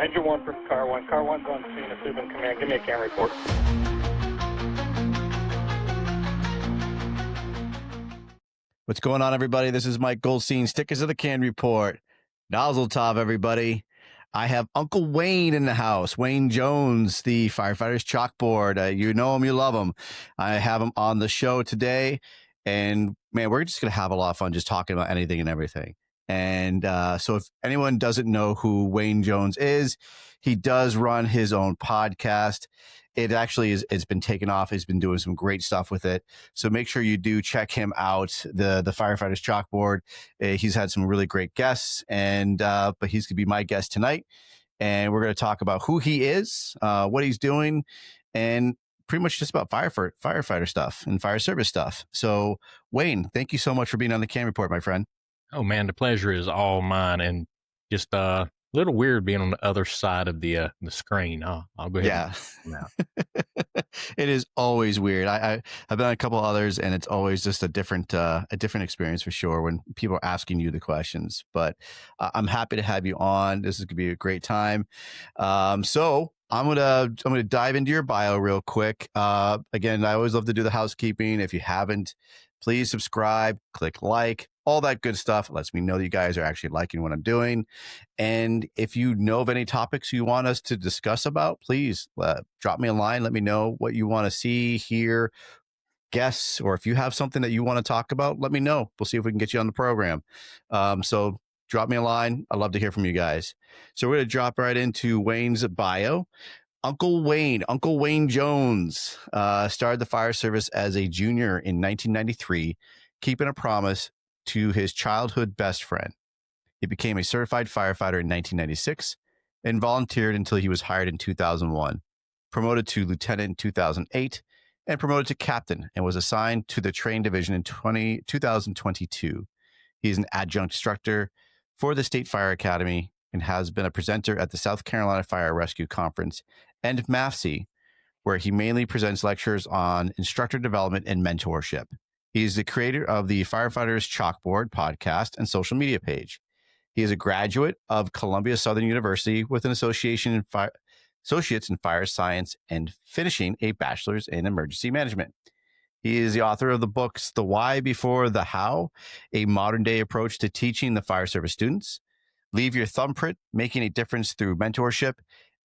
Engine 1 for Car 1. Car 1's on scene. Assume in command. Give me a CAN report. What's going on, everybody? This is Mike Goldstein, Stickers of the CAN Report. Nozzle Tov, everybody. I have Uncle Wayne in the house. Wayne Jones, the Firefighters Chalkboard. You know him, you love him. I have him on the show today. And, man, we're just going to have a lot of fun just talking about anything and everything. And so if anyone doesn't know who Wayne Jones is, he does run his own podcast. It actually it's been taken off. He's been doing some great stuff with it. So make sure you do check him out, the Firefighters Chalkboard. He's had some really great guests, and but he's going to be my guest tonight. And we're going to talk about who he is, what he's doing, and pretty much just about firefighter stuff and fire service stuff. So Wayne, thank you so much for being on the CAN Report, my friend. Oh man, the pleasure is all mine, and just a little weird being on the other side of the screen. I'll go ahead. Yeah, now. It is always weird. I've been on a couple others, and it's always just a different experience for sure when people are asking you the questions. But I'm happy to have you on. This is gonna be a great time. So I'm gonna dive into your bio real quick. Again, I always love to do the housekeeping. If you haven't, please subscribe, click like. All that good stuff. It lets me know that you guys are actually liking what I'm doing. And if you know of any topics you want us to discuss about, please drop me a line. Let me know what you want to see, hear, guests, or if you have something that you want to talk about, let me know. We'll see if we can get you on the program. So drop me a line. I'd love to hear from you guys. So we're going to drop right into Wayne's bio. Uncle Wayne Jones, started the fire service as a junior in 1993, keeping a promise to his childhood best friend. He became a certified firefighter in 1996 and volunteered until he was hired in 2001, promoted to lieutenant in 2008, and promoted to captain, and was assigned to the train division in 2022. He is an adjunct instructor for the State Fire Academy and has been a presenter at the South Carolina Fire Rescue Conference and MAFC, where he mainly presents lectures on instructor development and mentorship. He's the creator of the Firefighters Chalkboard podcast and social media page. He is a graduate of Columbia Southern University with an associates in fire science and finishing a bachelor's in emergency management. He is the author of the books The Why Before the How, a modern day approach to teaching the fire service students, Leave Your Thumbprint, Making a Difference Through Mentorship,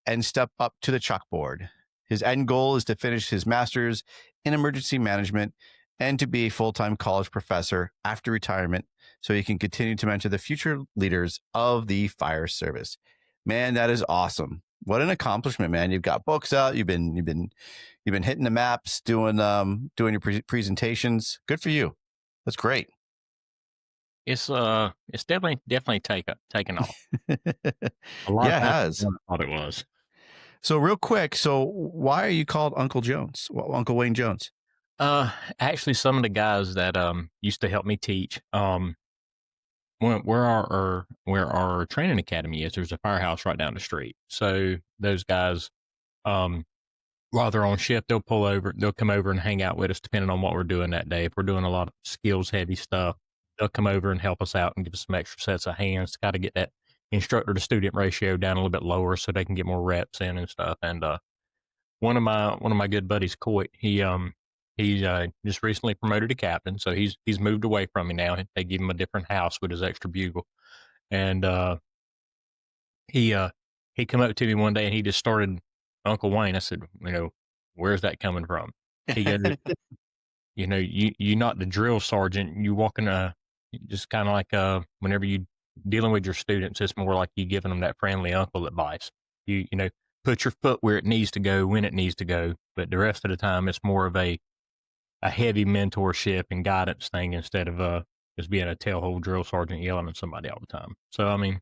and Step Up to the Chalkboard. His end goal is to finish his master's in emergency management and to be a full-time college professor after retirement so he can continue to mentor the future leaders of the fire service. Man, that is awesome. What an accomplishment, man. You've got books out. You've been hitting the maps, doing your presentations. Good for you. That's great. It's definitely taken off. A lot yeah, it has. I thought it was. So real quick, why are you called Uncle Jones? Well, Uncle Wayne Jones? Actually, some of the guys that used to help me teach, where our training academy is, there's a firehouse right down the street. So those guys, while they're on shift, they'll come over and hang out with us depending on what we're doing that day. If we're doing a lot of skills heavy stuff, they'll come over and help us out and give us some extra sets of hands to kind of get that instructor to student ratio down a little bit lower so they can get more reps in and stuff. And one of my good buddies, Coit, He's just recently promoted to captain, so he's moved away from me now. They give him a different house with his extra bugle, and he come up to me one day and he just started Uncle Wayne. I said, where's that coming from? He goes, you're not the drill sergeant. You walking just kind of like whenever you dealing with your students, it's more like you giving them that friendly uncle advice. You put your foot where it needs to go when it needs to go, but the rest of the time it's more of a heavy mentorship and guidance thing instead of just being a tailhole drill sergeant yelling at somebody all the time. So, I mean,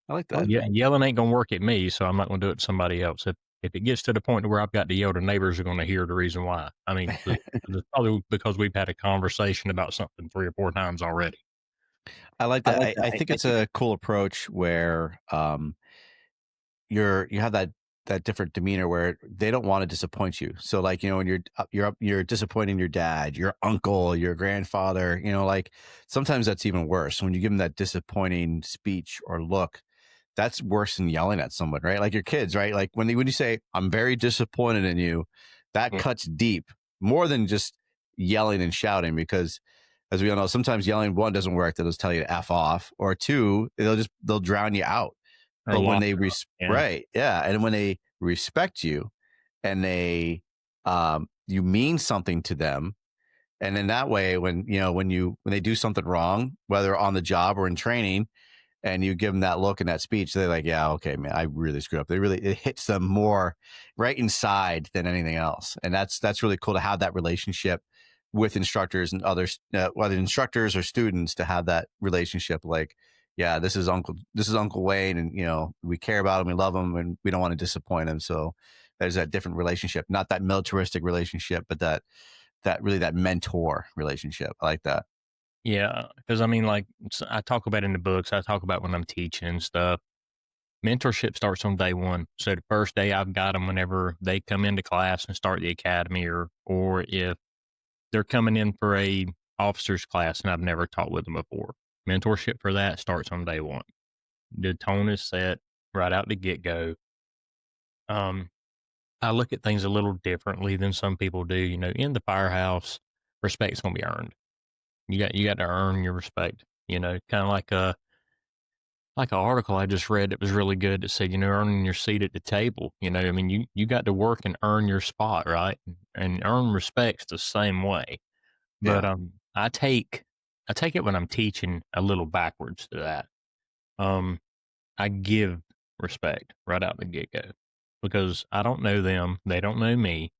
I like that. Yeah, yelling ain't going to work at me, so I'm not going to do it to somebody else. If it gets to the point where I've got to yell, the neighbors are going to hear the reason why. I mean, it's probably because we've had a conversation about something 3 or 4 times already. I like that. I think it's a cool approach where you have that different demeanor where they don't want to disappoint you. So like, when you're disappointing your dad, your uncle, your grandfather, like sometimes that's even worse when you give them that disappointing speech or look. that's worse than yelling at someone, right? Like your kids, right? Like when you say, I'm very disappointed in you, that cuts deep more than just yelling and shouting, because as we all know, sometimes yelling, one, doesn't work. They'll just tell you to F off, or two, they'll drown you out. Or But when they yeah. and when they respect you and they you mean something to them, and in that way, when they do something wrong, whether on the job or in training, and you give them that look and that speech, they're like, yeah, okay, man, I really screwed up. It hits them more right inside than anything else. And that's really cool to have that relationship with instructors and others, whether instructors or students, to have that relationship. Like, yeah, this is Uncle Wayne, and we care about him, we love him, and we don't want to disappoint him. So there's that different relationship, not that militaristic relationship, but that mentor relationship. I like that. Yeah, because I mean, like I talk about in the books, I talk about when I'm teaching and stuff. Mentorship starts on day one. So the first day I've got them whenever they come into class and start the academy, or if they're coming in for a officer's class and I've never taught with them before. Mentorship for that starts on day one. The tone is set right out the get go. I look at things a little differently than some people do. In the firehouse, respect's gonna be earned. You got to earn your respect. Kind of like an article I just read that was really good that said, earning your seat at the table. I mean, you got to work and earn your spot, right? And earn respect's the same way. But Yeah. I take it when I'm teaching a little backwards to that. I give respect right out the get go because I don't know them, they don't know me,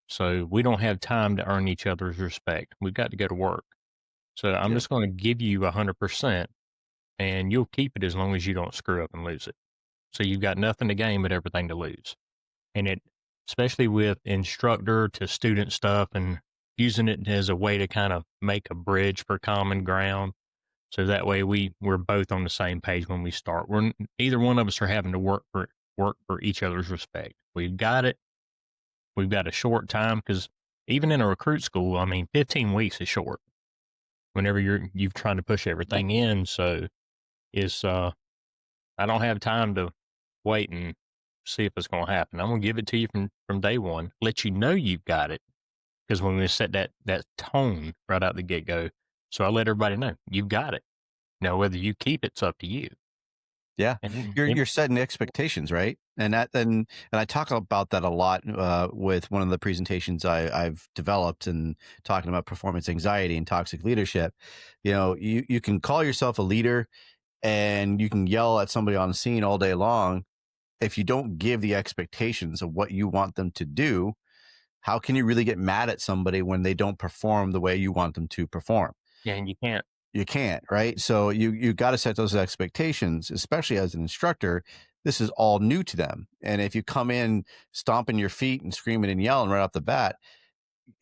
so we don't have time to earn each other's respect. We've got to go to work. So I'm Good. just going to give you 100%, and you'll keep it as long as you don't screw up and lose it. So you've got nothing to gain but everything to lose. And especially with instructor to student stuff and using it as a way to kind of make a bridge for common ground. So that way we're both on the same page when we start. Either one of us are having to work for each other's respect. We've got it. We've got a short time because even in a recruit school, I mean, 15 weeks is short. Whenever you've trying to push everything in, so it's I don't have time to wait and see if it's going to happen. I'm going to give it to you from day one. Let you know you've got it because when we set that tone right out the get go, so I let everybody know you've got it. Now whether you keep it's up to you. Yeah, And you're setting expectations, right? And I talk about that a lot with one of the presentations I've developed, and talking about performance anxiety and toxic leadership. You can call yourself a leader, and you can yell at somebody on the scene all day long. If you don't give the expectations of what you want them to do, how can you really get mad at somebody when they don't perform the way you want them to perform? yeah, and you can't. You can't, right? So you got to set those expectations, especially as an instructor. This is all new to them, and if you come in stomping your feet and screaming and yelling right off the bat,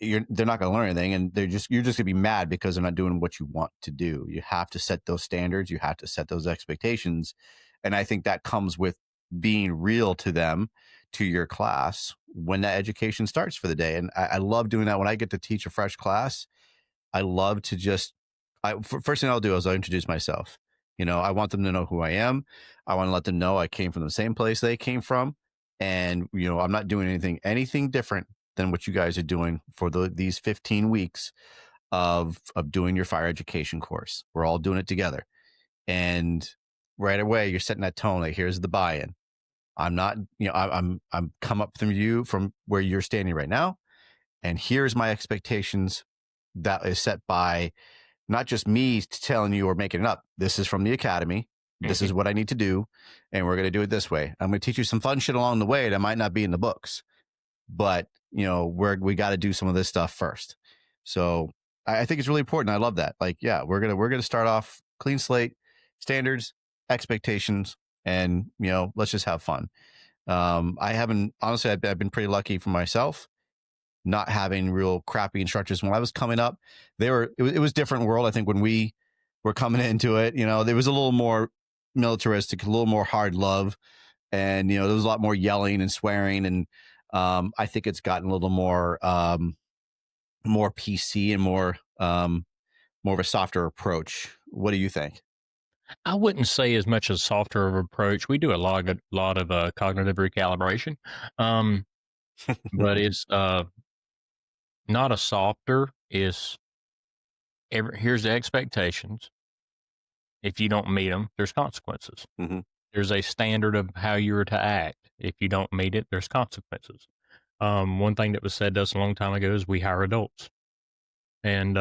they're not going to learn anything, and you're just going to be mad because they're not doing what you want to do. You have to set those standards. You have to set those expectations, and I think that comes with being real to them, to your class, when that education starts for the day. And I love doing that when I get to teach a fresh class. I love to first thing I'll do is I'll introduce myself. I want them to know who I am. I want to let them know I came from the same place they came from. And, I'm not doing anything different than what you guys are doing for these 15 weeks of doing your fire education course. We're all doing it together. And right away, you're setting that tone. Like, here's the buy-in. I'm not, I'm come up from where you're standing right now. And here's my expectations that is set by not just me telling you or making it up. This is from the academy. This is what I need to do. And we're going to do it this way. I'm going to teach you some fun shit along the way that might not be in the books, but we got to do some of this stuff first. So I think it's really important. I love that. Like, yeah, we're going to start off clean slate, standards, expectations, and, let's just have fun. Honestly, I've been pretty lucky for myself, not having real crappy instructors. When I was coming up, it was different world. I think when we were coming into it, there was a little more militaristic, a little more hard love, and there was a lot more yelling and swearing. And I think it's gotten a little more PC and more of a softer approach. What do you think? I wouldn't say as much as softer of approach. We do a lot of cognitive recalibration, um, but it's not a softer. Is here's the expectations. If you don't meet them, there's consequences. Mm-hmm. There's a standard of how you're to act. If you don't meet it, there's consequences. One thing that was said to us a long time ago is we hire adults, and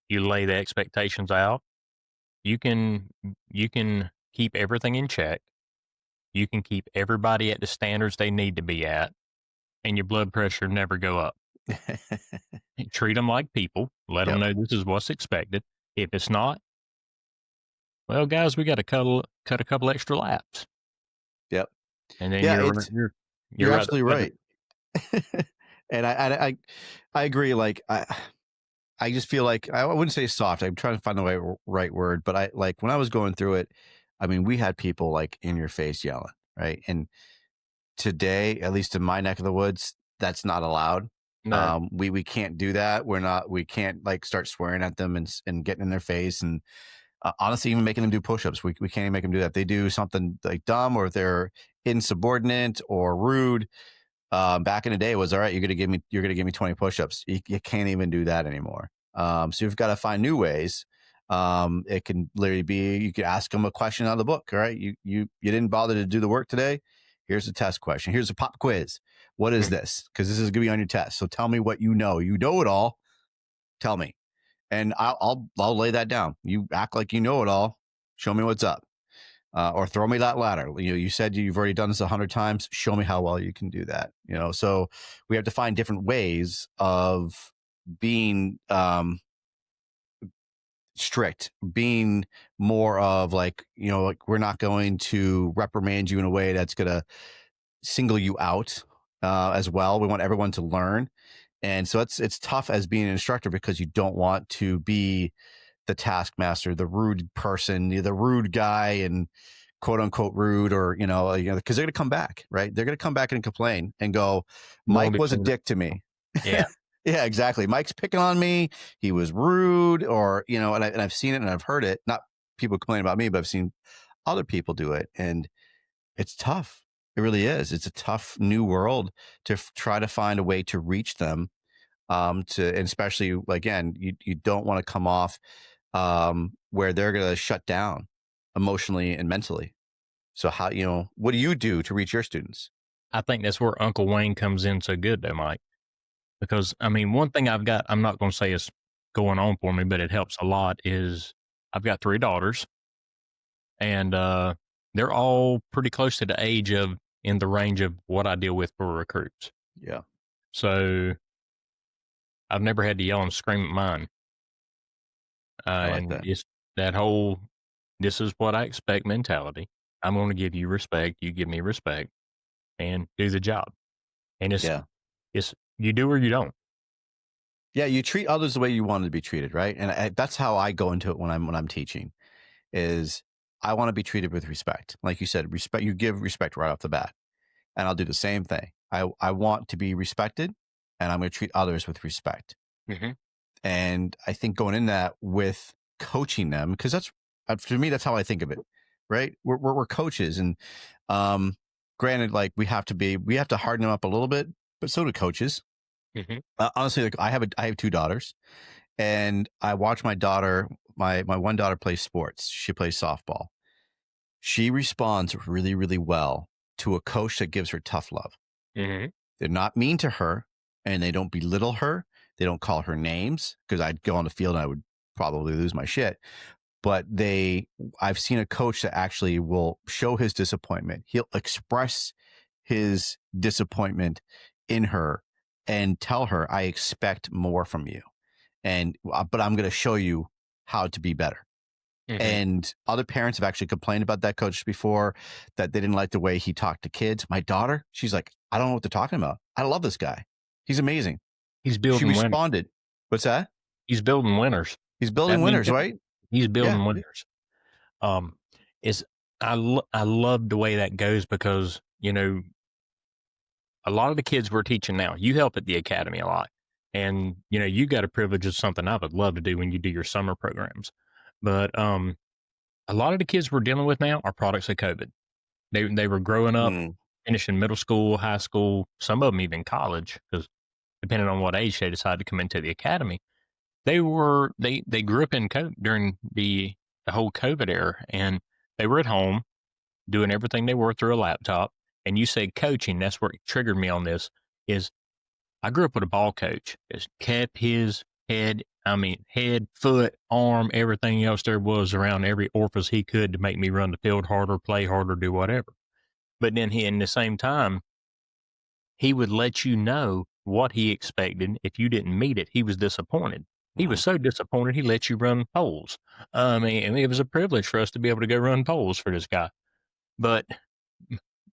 you lay the expectations out. You can keep everything in check. You can keep everybody at the standards they need to be at, and your blood pressure never go up. Treat them like people. Let them know this is what's expected. If it's not, well, guys, we got to cut a couple extra laps. Yep. And then Yeah, you're absolutely right. And I agree. Like I just feel like I wouldn't say soft. I'm trying to find the right word, but I like when I was going through it. I mean, we had people like in your face yelling, right? And today, at least in my neck of the woods, that's not allowed. No. We can't do that. We can't like start swearing at them and getting in their face and honestly, even making them do push-ups. We can't even make them do that. If they do something like dumb or if they're insubordinate or rude. Back in the day, it was all right. You're gonna give me 20 push-ups. You can't even do that anymore. So you've got to find new ways. It can literally be you could ask them a question out of the book. All right, you didn't bother to do the work today. Here's a test question. Here's a pop quiz. What is this? Because this is gonna be on your test. So tell me what you know. You know it all. Tell me, and I'll lay that down. You act like you know it all. Show me what's up. Or throw me that ladder. You said you've already done this 100 times. Show me how well you can do that. So we have to find different ways of being strict, being more of like we're not going to reprimand you in a way that's going to single you out as well. We want everyone to learn. And so it's tough as being an instructor because you don't want to be the taskmaster, the rude person, the rude guy and quote unquote rude or, because they're going to come back, right? They're going to come back and complain and go, Mike was a dick to me. Yeah. Yeah, exactly. Mike's picking on me. He was rude or, and I've seen it and I've heard it, not people complain about me, but I've seen other people do it. And it's tough. It really is. It's a tough new world to try to find a way to reach them. And especially again, you don't want to come off where they're going to shut down emotionally and mentally. So how, what do you do to reach your students? I think that's where Uncle Wayne comes in so good though, Mike, because I mean, one thing I'm not going to say is going on for me, but it helps a lot is I've got 3 daughters and, they're all pretty close to the age of in the range of what I deal with for recruits. Yeah. So I've never had to yell and scream at mine. I like and that. It's that whole, this is what I expect mentality. I'm going to give you respect. You give me respect and do the job. And it's you do or you don't. Yeah. You treat others the way you want to be treated. Right. And that's how I go into it when I'm teaching is I want to be treated with respect. Like you said, respect, you give respect right off the bat and I'll do the same thing. I want to be respected and I'm going to treat others with respect. Mm-hmm. And I think going in that with coaching them, because that's, for me, that's how I think of it, right? We're coaches and, granted, like we have to harden them up a little bit, but so do coaches. Mm-hmm. Honestly, like I have 2 daughters and I watch my daughter, my one daughter plays sports. She plays softball. She responds really, really well to a coach that gives her tough love. Mm-hmm. They're not mean to her and they don't belittle her. They don't call her names because I'd go on the field and I would probably lose my shit. But I've seen a coach that actually will show his disappointment. He'll express his disappointment in her and tell her, I expect more from you. But I'm going to show you how to be better. Mm-hmm. And other parents have actually complained about that coach before, that they didn't like the way he talked to kids. My daughter, she's like, I don't know what they're talking about. I love this guy. He's amazing. He's building. She responded. Winners. What's that? He's building winners. He's building winners, right? He's building winners. I love the way that goes because, a lot of the kids we're teaching now, you help at the academy a lot. And, you got a privilege of something I would love to do when you do your summer programs. But a lot of the kids we're dealing with now are products of COVID. They were growing up, finishing middle school, high school, some of them even college, because depending on what age they decide to come into the academy. They grew up in COVID during the whole COVID era, and they were at home doing everything they were through a laptop. And you said coaching, that's what triggered me on this. Is I grew up with a ball coach that kept his head, foot, arm, everything else there was around every orifice he could to make me run the field harder, play harder, do whatever. But then in the same time, he would let you know what he expected. If you didn't meet it, he was disappointed. He was so disappointed, he let you run polls. It was a privilege for us to be able to go run polls for this guy. But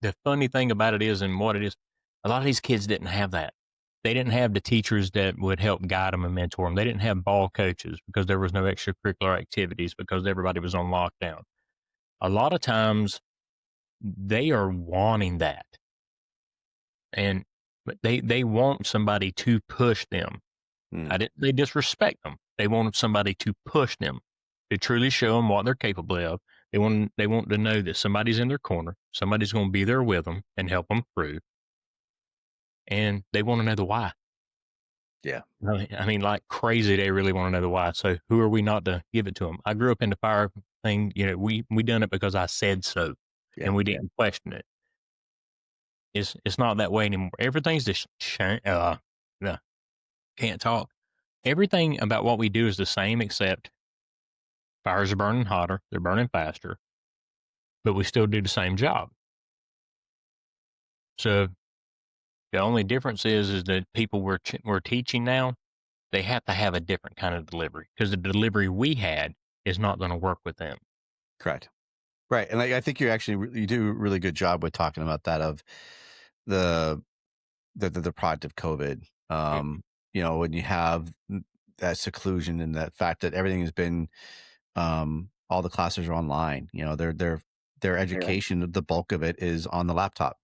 the funny thing about it is, and what it is, a lot of these kids didn't have that. They didn't have the teachers that would help guide them and mentor them. They didn't have ball coaches because there was no extracurricular activities because everybody was on lockdown. A lot of times they are wanting that. But they want somebody to push them. They disrespect them. They want somebody to push them, to truly show them what they're capable of. They want to know that somebody's in their corner, somebody's going to be there with them and help them through. And they want to know the why. Yeah. Like crazy, they really want to know the why. So who are we not to give it to them? I grew up in the fire thing. We done it because I said so, and we didn't question it. It's not that way anymore. Everything's just can't talk. Everything about what we do is the same, except fires are burning hotter, they're burning faster, but we still do the same job. So the only difference is that people we're teaching now, they have to have a different kind of delivery, because the delivery we had is not going to work with them. Correct. Right. And I think you do a really good job with talking about that, of the product of COVID. When you have that seclusion and that fact that everything has been, all the classes are online, their education, the bulk of it is on the laptop.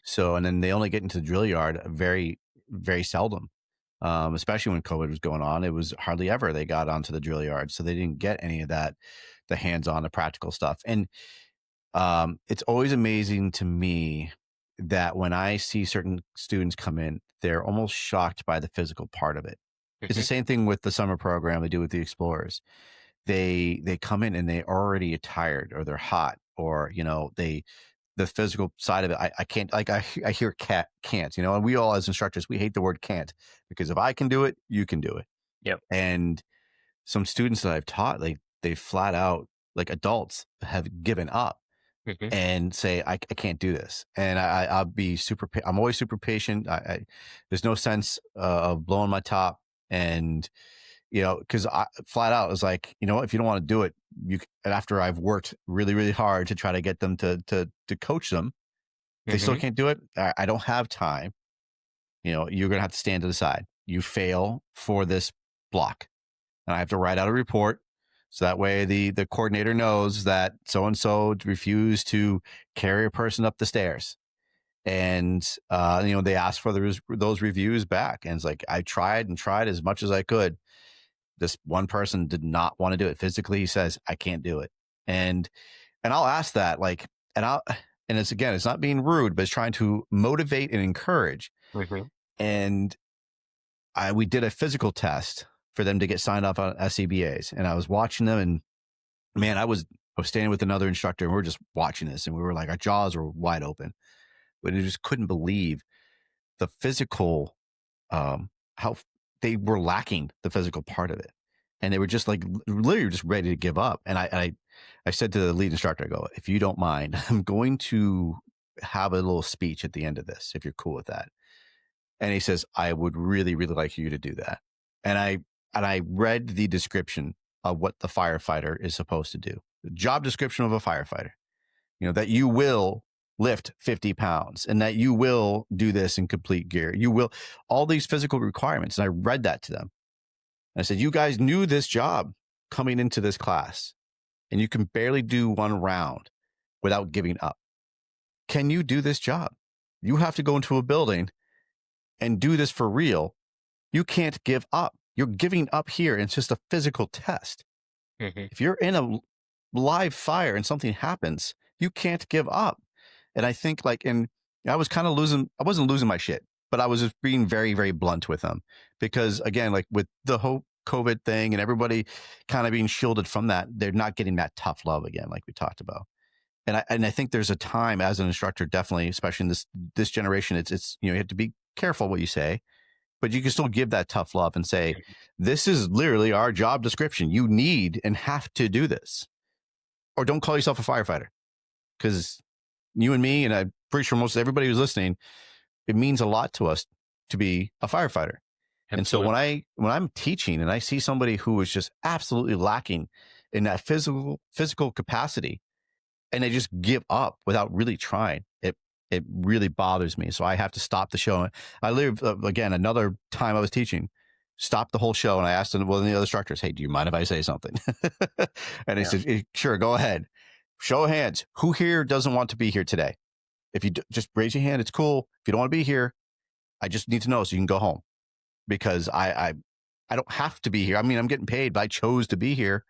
So, and then they only get into the drill yard very, very seldom. Especially when COVID was going on, it was hardly ever they got onto the drill yard. So they didn't get any of that, the hands-on, the practical stuff. And it's always amazing to me that when I see certain students come in, they're almost shocked by the physical part of it. It's the same thing with the summer program they do with the Explorers. They come in and they're already tired, or they're hot, or the physical side of it. I can't, like I hear can't, and we all as instructors, we hate the word can't, because if I can do it, you can do it. Yep. And some students that I've taught, they flat out, like adults, have given up and say, I can't do this. And I'll be I'm always super patient. There's no sense of blowing my top. And, because I flat out was like, if you don't want to do it, and after I've worked really, really hard to try to get them to coach them, they still can't do it. I don't have time. You're going to have to stand to the side. You fail for this block. And I have to write out a report. So that way the coordinator knows that so-and-so refused to carry a person up the stairs. And, they asked for those reviews back. And it's like, I tried as much as I could. This one person did not want to do it physically. He says, I can't do it. And I'll ask that, and it's not being rude, but it's trying to motivate and encourage. And we did a physical test for them to get signed off on SCBAs. And I was watching them, and man, I was standing with another instructor, and we were just watching this, and we were like, our jaws were wide open, but I just couldn't believe the physical, how they were lacking the physical part of it. And they were just literally just ready to give up. And I said to the lead instructor, I go, if you don't mind, I'm going to have a little speech at the end of this, if you're cool with that. And he says, I would really, really like you to do that. And I read the description of what the firefighter is supposed to do. The job description of a firefighter, that you will lift 50 pounds and that you will do this in complete gear. You will, all these physical requirements. And I read that to them. And I said, you guys knew this job coming into this class, and you can barely do one round without giving up. Can you do this job? You have to go into a building and do this for real. You can't give up. You're giving up here. And it's just a physical test. If you're in a live fire and something happens, you can't give up. And I think I was kind of I wasn't losing my shit, but I was just being very, very blunt with them because again, like with the whole COVID thing and everybody kind of being shielded from that, they're not getting that tough love again, like we talked about. And I think there's a time as an instructor, definitely, especially in this generation, it's you have to be careful what you say, but you can still give that tough love and say, this is literally our job description. You need and have to do this. Or don't call yourself a firefighter, because you and me, and I'm pretty sure most everybody who's listening, it means a lot to us to be a firefighter. Absolutely. And so when I'm teaching and I see somebody who is just absolutely lacking in that physical capacity, and they just give up without really trying, it really bothers me. So I have to stop the show. I live again, another time I was teaching, stopped the whole show. And I asked one of the other instructors, hey, do you mind if I say something? And he said, sure, go ahead. Show of hands. Who here doesn't want to be here today? If you just raise your hand, it's cool. If you don't want to be here, I just need to know so you can go home, because I don't have to be here. I mean, I'm getting paid, but I chose to be here,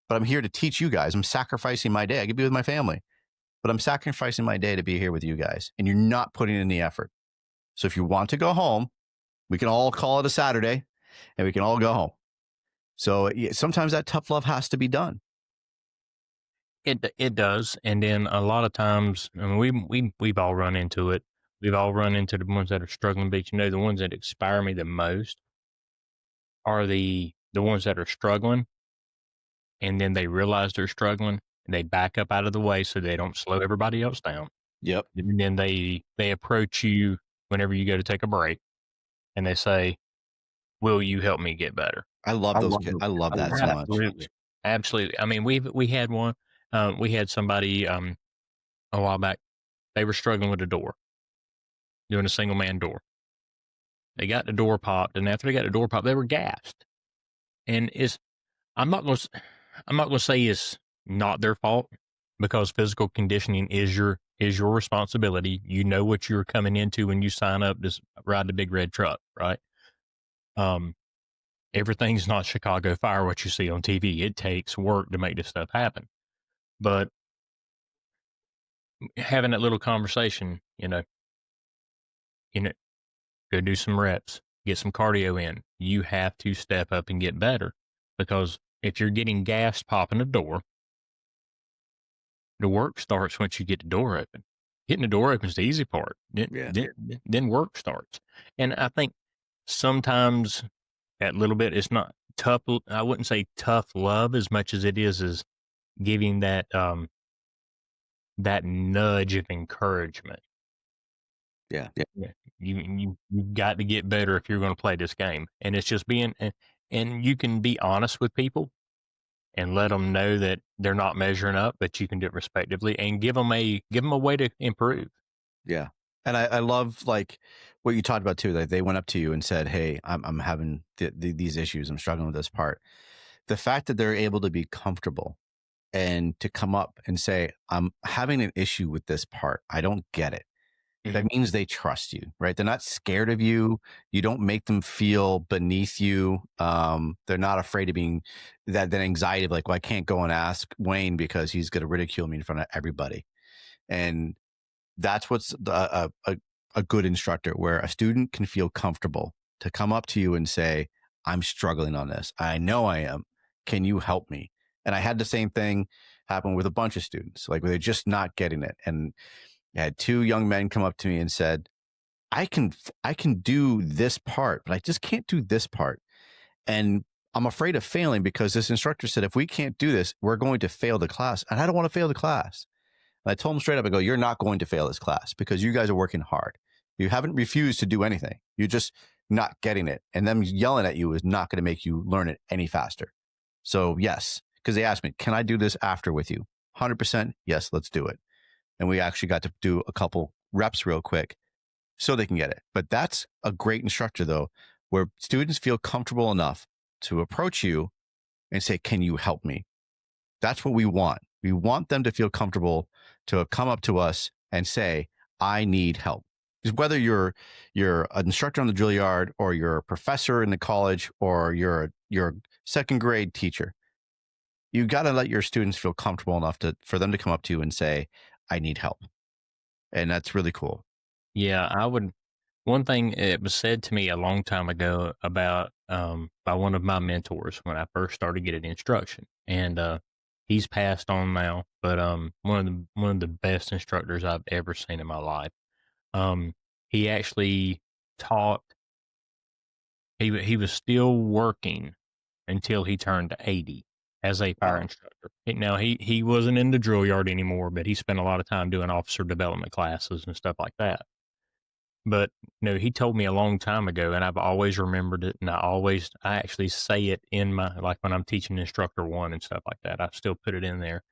but I'm here to teach you guys. I'm sacrificing my day. I could be with my family, but I'm sacrificing my day to be here with you guys, and you're not putting in the effort. So if you want to go home, we can all call it a Saturday and we can all go home. So sometimes that tough love has to be done. It does. And then a lot of times, I mean, we've all run into it. We've all run into the ones that are struggling, but the ones that inspire me the most are the ones that are struggling, and then they realize they're struggling and they back up out of the way so they don't slow everybody else down. Yep. And then they approach you whenever you go to take a break and they say, will you help me get better? I love those kids. I love that so much. Absolutely. I mean, we had one, we had somebody a while back. They were struggling with a door, doing a single man door. They got the door popped, and after they got the door popped, they were gassed. And I'm not going to say it's not their fault, because physical conditioning is your responsibility. You know what you're coming into when you sign up to ride the big red truck, right? Everything's not Chicago Fire, what you see on TV. It takes work to make this stuff happen. But having that little conversation, go do some reps, get some cardio in. You have to step up and get better, because if you're getting gassed popping the door, the work starts once you get the door open. Getting the door open is the easy part. Then work starts. And I think sometimes that little bit, it's not tough. I wouldn't say tough love as much as it is giving that nudge of encouragement. Yeah. You got to get better if you're going to play this game. And it's just and you can be honest with people and let them know that they're not measuring up, but you can do it respectively and give them a way to improve. Yeah. And I love like what you talked about too, that they went up to you and said, hey, I'm having these issues. I'm struggling with this part. The fact that they're able to be comfortable and to come up and say, I'm having an issue with this part. I don't get it. That means they trust you, right? They're not scared of you. You don't make them feel beneath you. They're not afraid of being that anxiety of like, well, I can't go and ask Wayne because he's going to ridicule me in front of everybody. And that's what's a good instructor, where a student can feel comfortable to come up to you and say, I'm struggling on this. I know I am. Can you help me? And I had the same thing happen with a bunch of students, like they're just not getting it. And I had two young men come up to me and said, I can do this part, but I just can't do this part. And I'm afraid of failing because this instructor said, if we can't do this, we're going to fail the class. And I don't want to fail the class. And I told them straight up, I go, you're not going to fail this class because you guys are working hard. You haven't refused to do anything. You're just not getting it. And them yelling at you is not going to make you learn it any faster. So yes, because they asked me, can I do this after with you? 100%. Yes, let's do it. And we actually got to do a couple reps real quick so they can get it. But that's a great instructor though, where students feel comfortable enough to approach you and say, can you help me? That's what we want. We want them to feel comfortable to come up to us and say, I need help. Because whether you're an instructor on the drill yard, or you're a professor in the college, or you're second grade teacher, you got to let your students feel comfortable enough for them to come up to you and say, I need help. And that's really cool. Yeah, I would. One thing it was said to me a long time ago about by one of my mentors when I first started getting instruction, and he's passed on now, but one of the best instructors I've ever seen in my life. He actually taught. He was still working until he turned 80 as a fire instructor. Now he wasn't in the drill yard anymore, but he spent a lot of time doing officer development classes and stuff like that. But no, he told me a long time ago, and I've always remembered it. And I actually say it in my, like when I'm teaching instructor one and stuff like that, I still put it in there.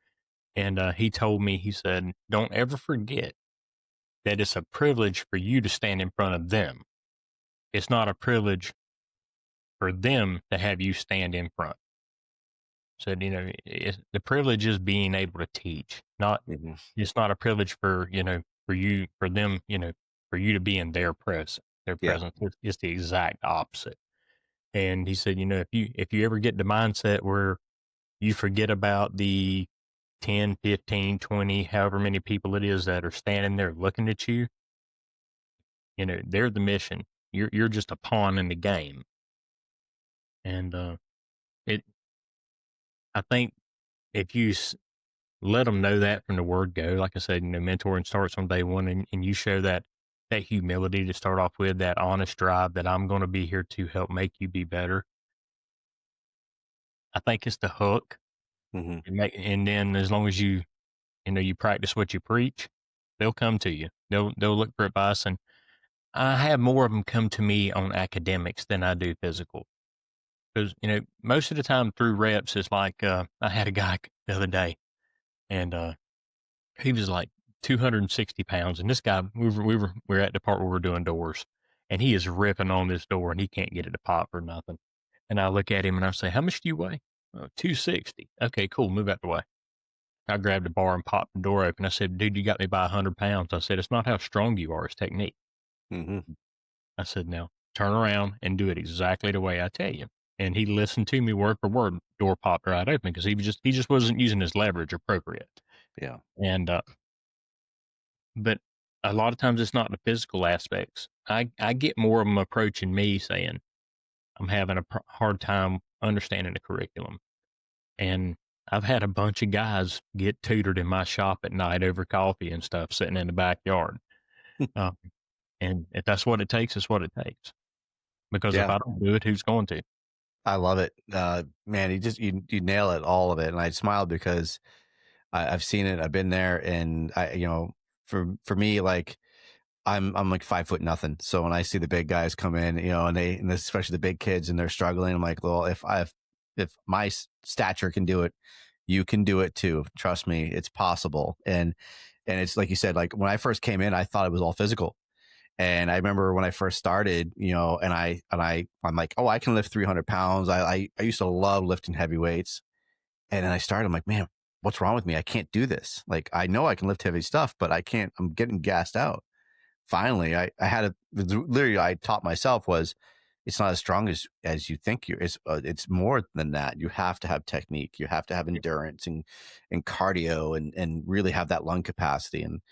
And he told me, he said, don't ever forget that it's a privilege for you to stand in front of them. It's not a privilege for them to have you stand in front. So, the privilege is being able to teach, not, it's not a privilege for, for them, for you to be in their presence. It's the exact opposite. And he said, if you ever get the mindset where you forget about the 10, 15, 20, however many people it is that are standing there looking at you, they're the mission. You're just a pawn in the game. And I think if you let them know that from the word go, like I said, mentoring starts on day one, and you show that humility to start off with, that honest drive that I'm going to be here to help make you be better. I think it's the hook. And then as long as you practice what you preach, they'll come to you. They'll look for advice. And I have more of them come to me on academics than I do physical. Because, most of the time through reps, it's like, I had a guy the other day, and he was like 260 pounds. And this guy, we were at the part where we're doing doors, and he is ripping on this door, and he can't get it to pop for nothing. And I look at him and I say, how much do you weigh? 260. Okay, cool. Move out the way. I grabbed a bar and popped the door open. I said, dude, you got me by 100 pounds. I said, it's not how strong you are, it's technique. I said, now turn around and do it exactly the way I tell you. And he listened to me word for word. Door popped right open because he just wasn't using his leverage appropriate. Yeah. And, but a lot of times it's not the physical aspects. I get more of them approaching me saying, I'm having a hard time understanding the curriculum. And I've had a bunch of guys get tutored in my shop at night over coffee and stuff sitting in the backyard. And if that's what it takes, it's what it takes. Because if I don't do it, who's going to? I love it. Man, you nail it, all of it. And I smiled because I've seen it. I've been there, and for me, like I'm like 5'0". So when I see the big guys come in, and especially the big kids, and they're struggling, I'm like, well, if my stature can do it, you can do it too. Trust me, it's possible. And it's like you said, like when I first came in, I thought it was all physical. And I remember when I first started, and I'm like, oh, I can lift 300 pounds. I used to love lifting heavy weights. And then I started, I'm like, man, what's wrong with me? I can't do this. Like, I know I can lift heavy stuff, but I can't, I'm getting gassed out. Finally, I had literally, I taught myself was, it's not as strong as you think it's more than that. You have to have technique. You have to have endurance and cardio and really have that lung capacity. And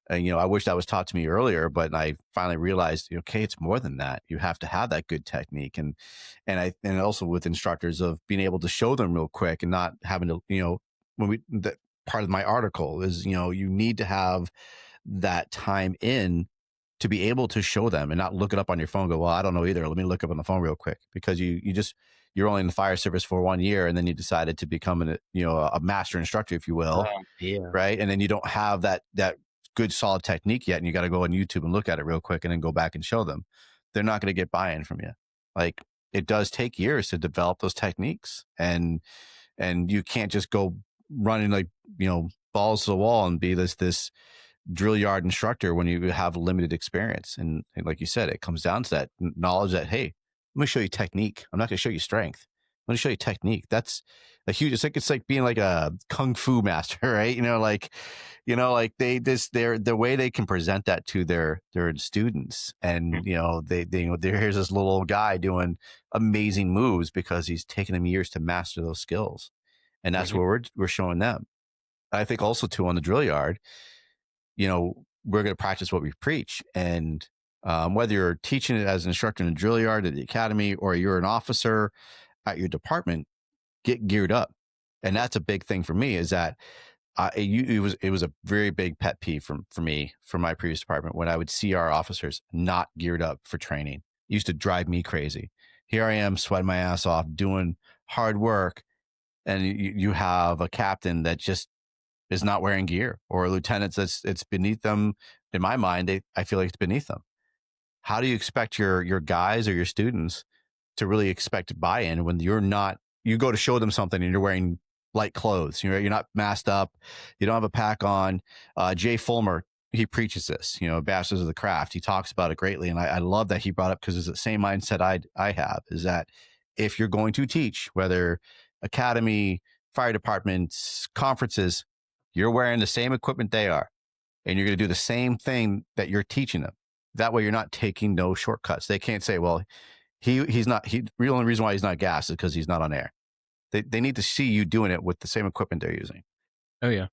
I wish that was taught to me earlier, but I finally realized, okay, it's more than that. You have to have that good technique. And also with instructors of being able to show them real quick and not having to, that part of my article is, you need to have that time in to be able to show them and not look it up on your phone and go, well, I don't know either. Let me look up on the phone real quick, because you're only in the fire service for 1 year, and then you decided to become a master instructor, if you will. Right. And then you don't have that good solid technique yet, and you got to go on YouTube and look at it real quick and then go back and show them. They're not going to get buy-in from you. Like, it does take years to develop those techniques, and you can't just go running like balls to the wall and be this drill yard instructor when you have limited experience. And like you said, it comes down to that knowledge that, hey, let me show you technique. I'm not going to show you strength. I'm going to show you technique. That's a huge, it's like being like a kung fu master, right? Like the way they can present that to their students, and here's this little old guy doing amazing moves because he's taken him years to master those skills. And that's what we're showing them. I think also too on the drill yard, you know, we're going to practice what we preach. And whether you're teaching it as an instructor in a drill yard at the academy, or you're an officer at your department, get geared up. And that's a big thing for me, is that it was a very big pet peeve for me, from my previous department, when I would see our officers not geared up for training. It used to drive me crazy. Here I am sweating my ass off, doing hard work, and you have a captain that just is not wearing gear, or lieutenants it's beneath them. In my mind, I feel like it's beneath them. How do you expect your guys or your students to really expect buy-in when you're not? You go to show them something and you're wearing light clothes. You're not masked up. You don't have a pack on. Jay Fulmer, he preaches this. Ambassadors of the Craft. He talks about it greatly, and I love that he brought up, because it's the same mindset I have. Is that if you're going to teach, whether academy, fire departments, conferences, you're wearing the same equipment they are, and you're going to do the same thing that you're teaching them. That way, you're not taking no shortcuts. They can't say, "Well, he's not. The only reason why he's not gassed is because he's not on air." They need to see you doing it with the same equipment they're using. Oh yeah,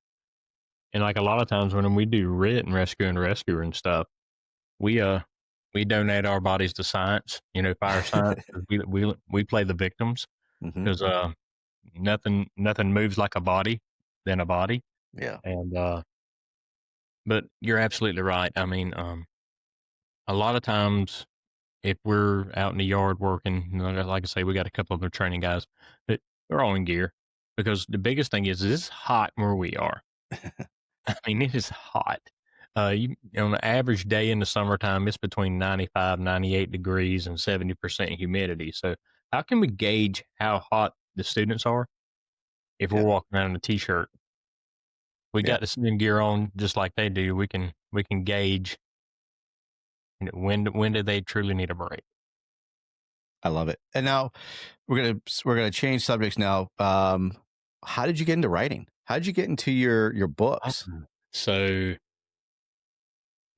and like a lot of times when we do RIT and rescue and stuff, we donate our bodies to science. Fire science. we play the victims, because nothing moves like a body than a body. Yeah. And but you're absolutely right. I mean, a lot of times, if we're out in the yard working, like I say, we got a couple of our training guys that they're all in gear, because the biggest thing is it's hot where we are. I mean, it is hot. On an average day in the summertime, it's between 95, 98 degrees and 70% humidity. So how can we gauge how hot the students are if we're walking around in a t-shirt? We got the same gear on just like they do. We can gauge when do they truly need a break. I love it. And now we're gonna change subjects now. How did you get into writing? How did you get into your books? So,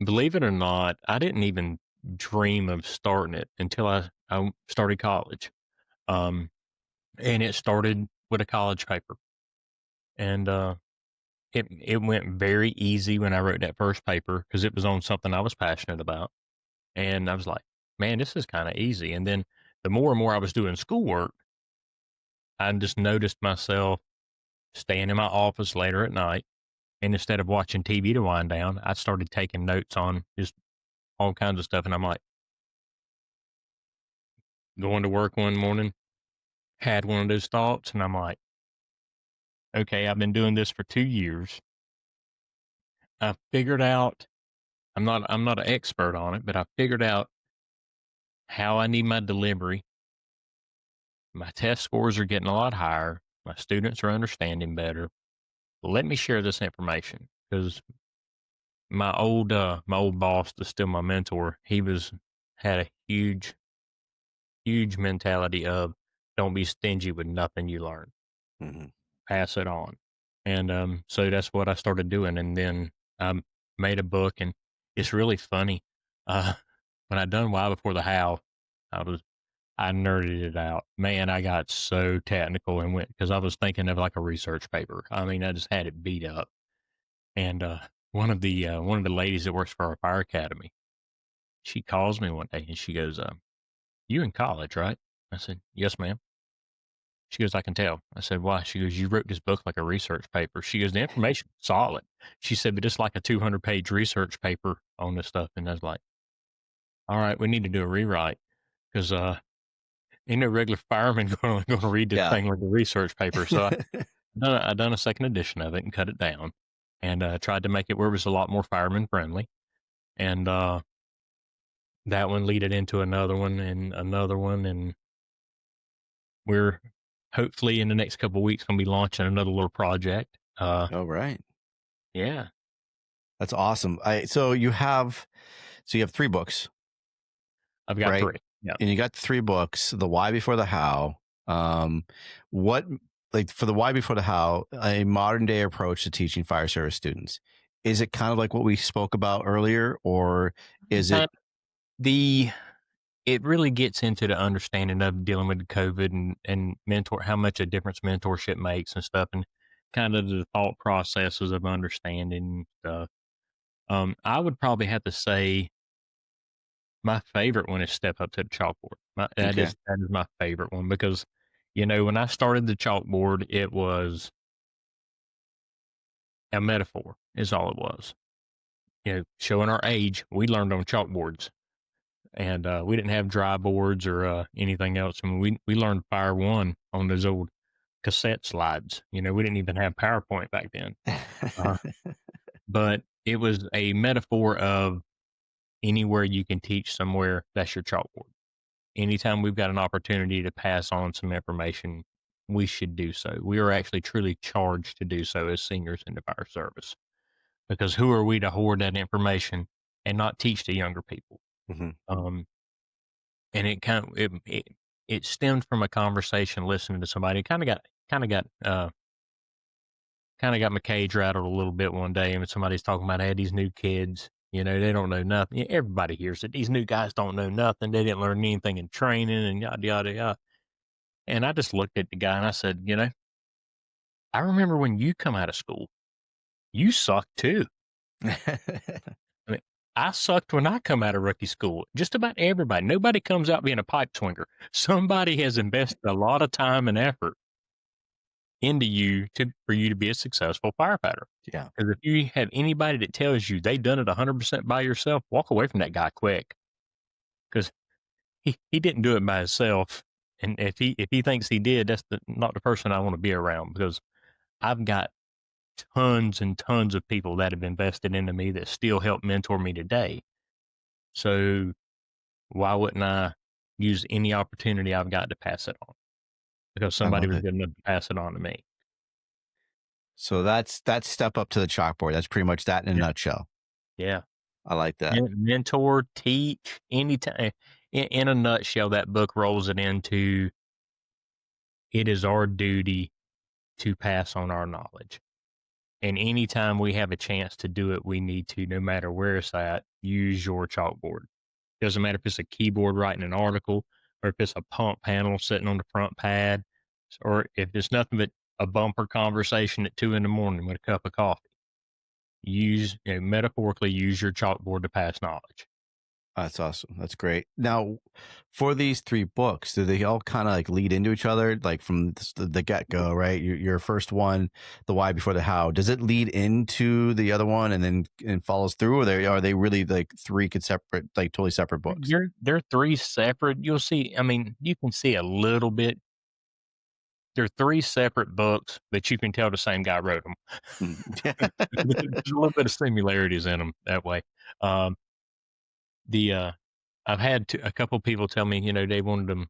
believe it or not, I didn't even dream of starting it until I started college. And it started with a college paper. And it went very easy when I wrote that first paper, because it was on something I was passionate about. And I was like, man, this is kind of easy. And then the more and more I was doing schoolwork, I just noticed myself staying in my office later at night. And instead of watching TV to wind down, I started taking notes on just all kinds of stuff. And I'm like, going to work one morning, had one of those thoughts, and I'm like, okay, I've been doing this for 2 years. I figured out, I'm not an expert on it, but I figured out how I need my delivery. My test scores are getting a lot higher. My students are understanding better. Let me share this information, because my old boss is still my mentor. He had a huge mentality of, don't be stingy with nothing you learn. Pass it on. And so that's what I started doing. And then I made a book, and it's really funny. When I done Why Before the How, I nerded it out. Man, I got so technical and went, because I was thinking of like a research paper. I mean, I just had it beat up. And one of the ladies that works for our fire academy, she calls me one day and she goes, "You in college, right?" I said, "Yes, ma'am." She goes, "I can tell." I said, "Why?" She goes, "You wrote this book like a research paper." She goes, "The information's solid." She said, "But it's like a 200-page research paper on this stuff." And I was like, all right, we need to do a rewrite, because ain't no regular fireman going to read this thing like a research paper. So I done a second edition of it and cut it down, and tried to make it where it was a lot more fireman friendly. And that one leaded into another one and another one, and we're hopefully in the next couple of weeks going to be launching another little project. Oh, right. Yeah. That's awesome. So you have 3 books. I've got 3. Yeah. And you got 3 books, the Why Before the How. What, like, for the Why Before the How, a modern day approach to teaching fire service students. Is it kind of like what we spoke about earlier, or is it? it really gets into the understanding of dealing with COVID and how much a difference mentorship makes and stuff, and kind of the thought processes of understanding stuff. I would probably have to say my favorite one is Step Up to the Chalkboard. That Okay. is my favorite one because, when I started the chalkboard, it was a metaphor is all it was. Showing our age, we learned on chalkboards, and we didn't have dry boards or anything else. I mean, we learned Fire One on those old cassette slides. We didn't even have PowerPoint back then. Uh, but it was a metaphor of anywhere you can teach somewhere, that's your chalkboard. Anytime we've got an opportunity to pass on some information, we should do so. We are actually truly charged to do so as seniors in the fire service, because who are we to hoard that information and not teach the younger people? Mhm. And it stemmed from a conversation listening to somebody. Kind of got my cage rattled a little bit one day, and somebody's talking about, hey, these new kids, they don't know nothing. Everybody hears it. These new guys don't know nothing. They didn't learn anything in training and yada yada yada. And I just looked at the guy and I said, I remember when you come out of school, you sucked too. I mean, I sucked when I come out of rookie school. Just about everybody. Nobody comes out being a pipe swinger. Somebody has invested a lot of time and effort into you for you to be a successful firefighter. Yeah. Because if you have anybody that tells you they've done it 100% by yourself, walk away from that guy quick. Because he didn't do it by himself. And if he thinks he did, that's not the person I want to be around, because I've got tons and tons of people that have invested into me that still help mentor me today. So why wouldn't I use any opportunity I've got to pass it on? Because I somebody love was it. good enough to pass it on to me. So that's Step Up to the Chalkboard. That's pretty much that in a nutshell. Yeah. I like that. Mentor, teach, anytime. In a nutshell, that book rolls it into, it is our duty to pass on our knowledge. And anytime we have a chance to do it, we need to, no matter where it's at, use your chalkboard. Doesn't matter if it's a keyboard writing an article, or if it's a pump panel sitting on the front pad, or if it's nothing but a bumper conversation at 2 a.m. with a cup of coffee. Metaphorically, use your chalkboard to pass knowledge. That's awesome. That's great. Now, for these 3 books, do they all kind of like lead into each other, like from the get go, right? Your first one, the why before the how, does it lead into the other one and follows through, or are they really like 3 separate, like totally separate books? They're 3 separate. You'll see. I mean, you can see a little bit. They're 3 separate books, but you can tell the same guy wrote them. Mm. There's a little bit of similarities in them that way. Um, I've had a couple people tell me, they wanted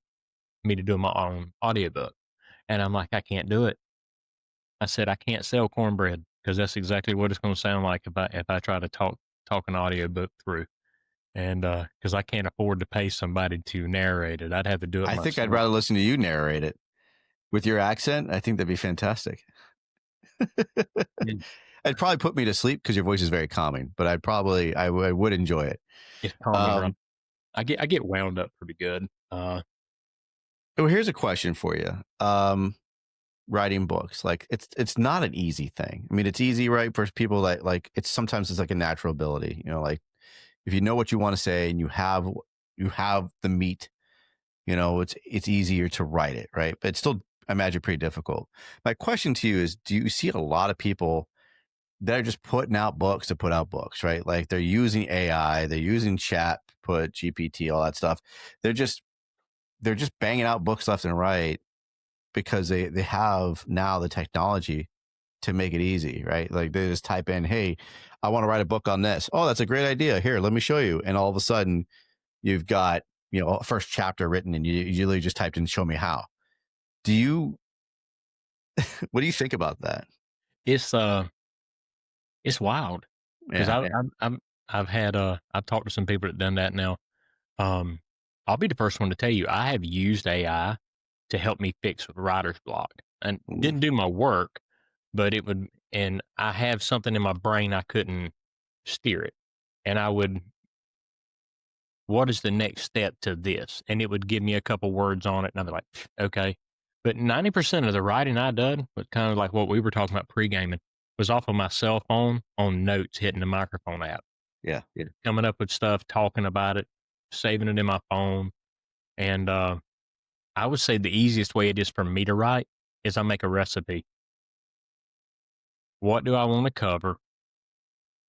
me to do my own audiobook. And I'm like, I can't do it. I said, I can't sell cornbread, because that's exactly what it's going to sound like if I try to talk an audiobook through. And because I can't afford to pay somebody to narrate it, I'd have to do it I myself. think I'd rather listen to you narrate it with your accent. I think that'd be fantastic. It'd probably put me to sleep because your voice is very calming, but I would enjoy it. It's calming, right? I get wound up pretty good. Well, here's a question for you. Writing books, like it's not an easy thing. I mean, it's easy, right, for people that like sometimes it's like a natural ability. Like if you know what you want to say and you have the meat, it's easier to write it, right? But it's still, I imagine, pretty difficult. My question to you is, do you see a lot of people that are just putting out books to put out books, right? Like they're using AI, they're using chat, put GPT, all that stuff. They're just banging out books left and right because they have now the technology to make it easy, right? Like they just type in, hey, I want to write a book on this. Oh, that's a great idea. Here, let me show you. And all of a sudden you've got, a first chapter written and you literally just typed in, show me how. What do you think about that? It's wild, because I've talked to some people that done that now. I'll be the first one to tell you, I have used AI to help me fix writer's block, and didn't do my work, but and I have something in my brain, I couldn't steer it. And I would what is the next step to this? And it would give me a couple words on it, and I'd be like, okay. But 90% of the writing I done was kind of like what we were talking about pre-gaming, was off of my cell phone on notes, hitting the microphone app. Yeah. Coming up with stuff, talking about it, saving it in my phone. And I would say the easiest way it is for me to write is I make a recipe. What do I want to cover?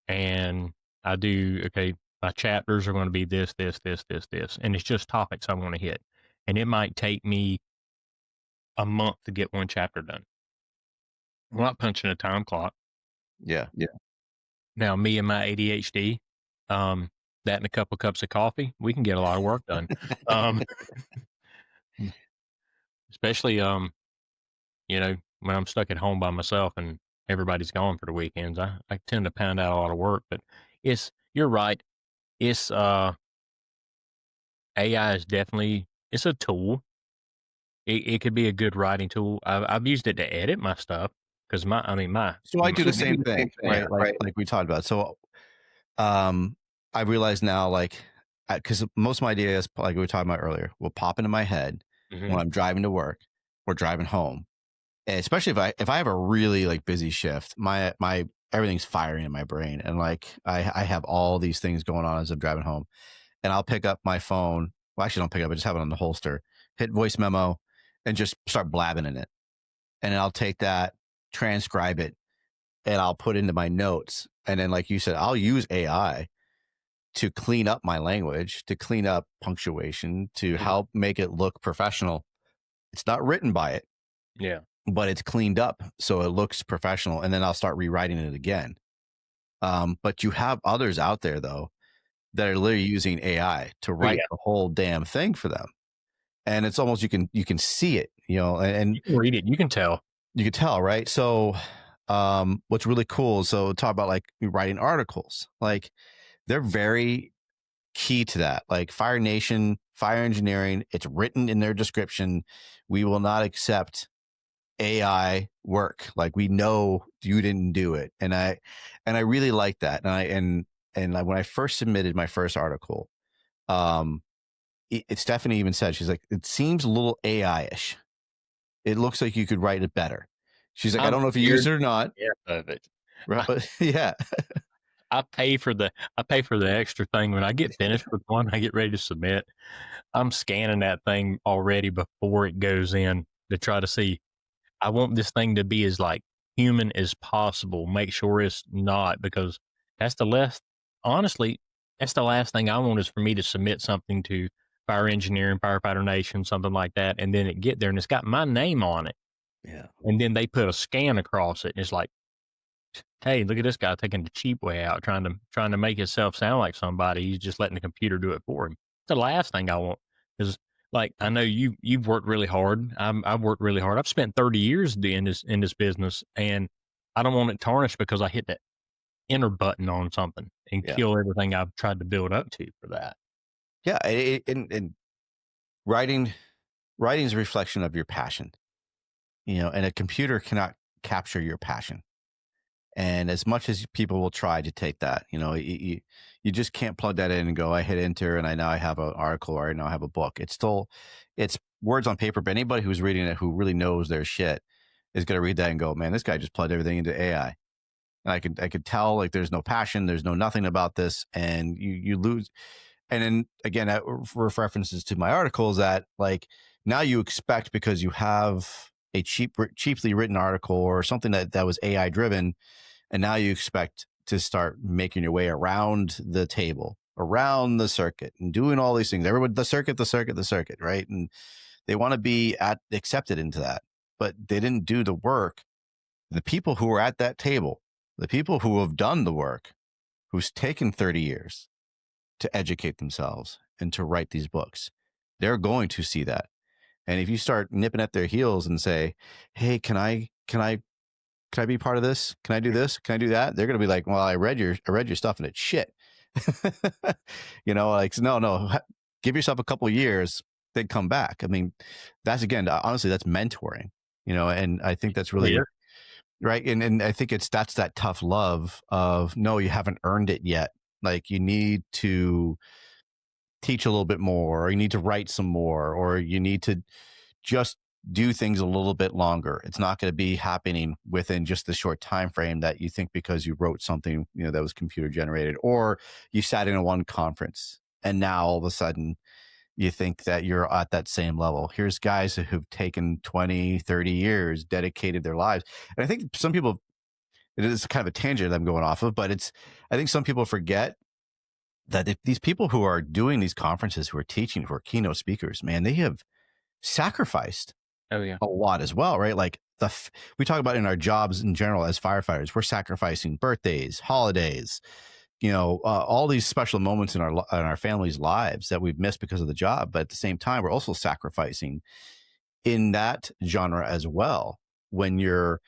And I do, okay, my chapters are going to be this. And it's just topics I want to hit. And it might take me a month to get one chapter done. I'm not punching a time clock. Yeah. Now, me and my ADHD, that and a couple cups of coffee, we can get a lot of work done. Especially, you know, when I'm stuck at home by myself and everybody's gone for the weekends, I tend to pound out a lot of work. But you're right. It's AI is definitely, it's a tool. It could be a good writing tool. I've used it to edit my stuff because So I do the same thing, right? Like we talked about. So, I realize now, like, because most of my ideas, like we were talking about earlier, will pop into my head when I'm driving to work or driving home. And especially if I have a really like busy shift, my everything's firing in my brain, and like I have all these things going on as I'm driving home, and I'll pick up my phone. Well, actually, don't pick up. I just have it on the holster. Hit voice memo, and just start blabbing in it, and then I'll take that, transcribe it, and I'll put into my notes. And then, like you said, I'll use AI to clean up my language, to clean up punctuation, to help make it look professional. It's not written by it. Yeah. But it's cleaned up so it looks professional. And then I'll start rewriting it again. But you have others out there, though, that are literally using AI to write the whole damn thing for them. And it's almost, you can see it, you know, and you can read it. You can tell. You can tell, right? So what's really cool, so talk about like writing articles. Like they're very key to that. Like Fire Nation, Fire Engineering, it's written in their description. We will not accept AI work. Like we know you didn't do it. And I really like that. And when I first submitted my first article, Stephanie even said, she's like, it seems a little AI-ish. It looks like you could write it better. She's like, I don't know if you used it or not. Yeah, of it. Right? But yeah. I pay for the extra thing when I get finished with one. I get ready to submit. I'm scanning that thing already before it goes in to try to see. I want this thing to be as like human as possible. Make sure it's not, because that's the last. Honestly, that's the last thing I want, is for me to submit something to Fire Engineering, Firefighter Nation, something like that, and then it get there and it's got my name on it. Yeah. And then they put a scan across it, and it's like, hey, look at this guy taking the cheap way out, trying to make himself sound like somebody. He's just letting the computer do it for him. It's the last thing I want. Because, like, I know you've worked really hard. I've worked really hard. I've spent 30 years in this business, and I don't want it tarnished because I hit that enter button on something and kill everything I've tried to build up to for that. Yeah, and writing is a reflection of your passion, you know, and a computer cannot capture your passion. And as much as people will try to take that, you know, you just can't plug that in and go, I hit enter and I have an article, or I now have a book. It's words on paper, but anybody who's reading it who really knows their shit is going to read that and go, man, this guy just plugged everything into AI. And I could tell, like, there's no passion, there's no nothing about this, and you lose. And then again, that references to my articles that, like, now you expect, because you have a cheaply written article or something that was AI driven, and now you expect to start making your way around the table, around the circuit, and doing all these things. Everybody, the circuit, right? And they want to be accepted into that, but they didn't do the work. The people who are at that table, the people who have done the work, who's taken 30 years to educate themselves and to write these books, they're going to see that. And if you start nipping at their heels and say, hey, can I be part of this? Can I do this? Can I do that? They're going to be like, well, I read your stuff and it's shit. You know, like, no, give yourself a couple of years, then come back. I mean, that's, again, honestly, that's mentoring, you know, and I think that's really right. And I think that's that tough love of, no, you haven't earned it yet. Like, you need to teach a little bit more, or you need to write some more, or you need to just do things a little bit longer. It's not going to be happening within just the short time frame that you think because you wrote something, that was computer generated, or you sat in a one conference and now all of a sudden you think that you're at that same level. Here's guys who've taken 20, 30 years, dedicated their lives. And I think some people, it is kind of a tangent I'm going off of, but I think some people forget that if these people who are doing these conferences, who are teaching, who are keynote speakers, man, they have sacrificed a lot as well, right? Like we talk about in our jobs in general as firefighters, we're sacrificing birthdays, holidays, all these special moments in our families' lives that we've missed because of the job. But at the same time, we're also sacrificing in that genre as well. When you're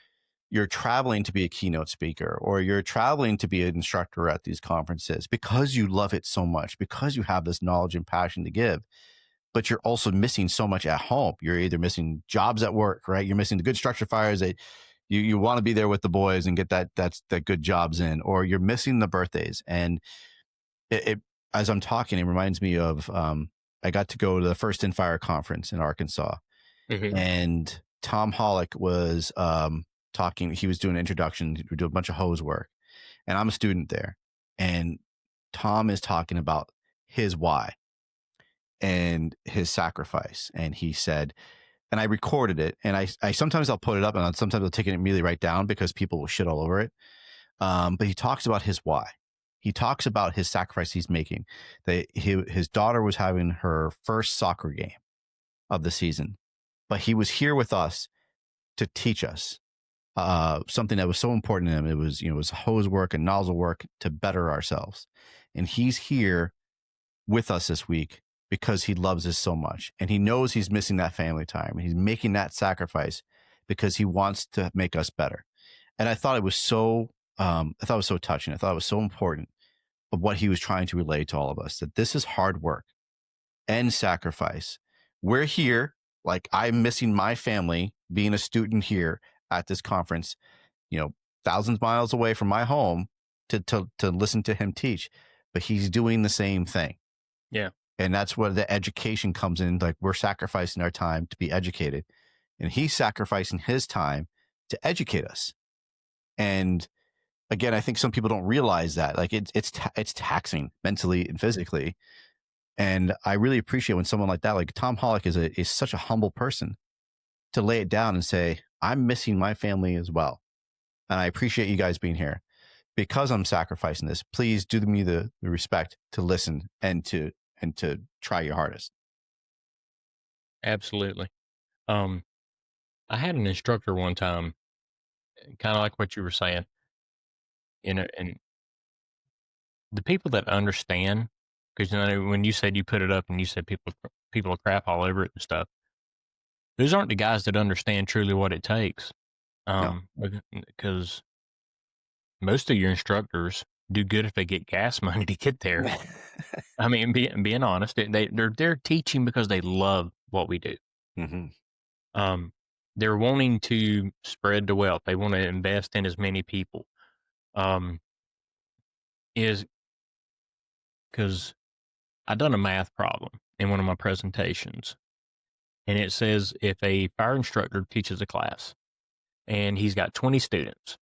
traveling to be a keynote speaker, or you're traveling to be an instructor at these conferences because you love it so much, because you have this knowledge and passion to give, but you're also missing so much at home. You're either missing jobs at work, right? You're missing the good structure fires that you want to be there with the boys and get that good jobs in, or you're missing the birthdays. And it as I'm talking, it reminds me of, I got to go to the first In Fire conference in Arkansas, and Tom Hollick was, talking. He was doing an introduction. We do a bunch of hose work, and I'm a student there. And Tom is talking about his why and his sacrifice. And he said, and I recorded it, and I sometimes I'll put it up, and sometimes I'll take it immediately right down because people will shit all over it. But he talks about his why. He talks about his sacrifice he's making. His daughter was having her first soccer game of the season, but he was here with us to teach us something that was so important to him. It was hose work and nozzle work to better ourselves. And he's here with us this week because he loves us so much. And he knows he's missing that family time. He's making that sacrifice because he wants to make us better. And I thought it was so, touching. I thought it was so important of what he was trying to relay to all of us, that this is hard work and sacrifice. We're here, like I'm missing my family being a student here at this conference, thousands of miles away from my home to listen to him teach, but he's doing the same thing. Yeah. And that's where the education comes in. Like, we're sacrificing our time to be educated, and he's sacrificing his time to educate us. And again, I think some people don't realize that, like, it's taxing mentally and physically. And I really appreciate when someone like that, like Tom Hollick, is such a humble person to lay it down and say, I'm missing my family as well. And I appreciate you guys being here because I'm sacrificing this. Please do me the respect to listen and to try your hardest. Absolutely. I had an instructor one time, kind of like what you were saying, and the people that understand, because when you said you put it up and you said people crap all over it and stuff, those aren't the guys that understand truly what it takes. Because most of your instructors do good if they get gas money to get there. I mean, being honest, they're teaching because they love what we do. They're wanting to spread the wealth. They want to invest in as many people. Is because I done a math problem in one of my presentations, and it says if a fire instructor teaches a class and he's got 20 students,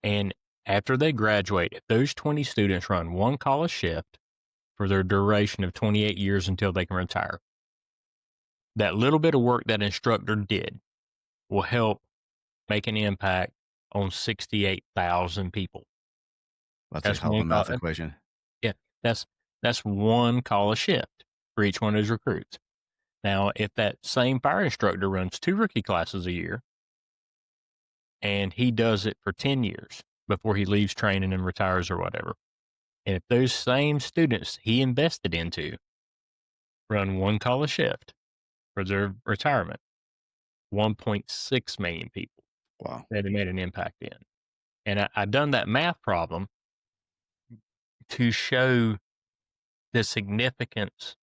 and after they graduate, if those 20 students run one college shift for their duration of 28 years until they can retire, that little bit of work that instructor did will help make an impact on 68,000 people. That's a hell of a math equation. Yeah, that's one college shift for each one of those recruits. Now, if that same fire instructor runs 2 rookie classes a year, and he does it for 10 years before he leaves training and retires or whatever, and if those same students he invested into run one college shift for their retirement, 1.6 million people that he made an impact in. And I done that math problem to show the significance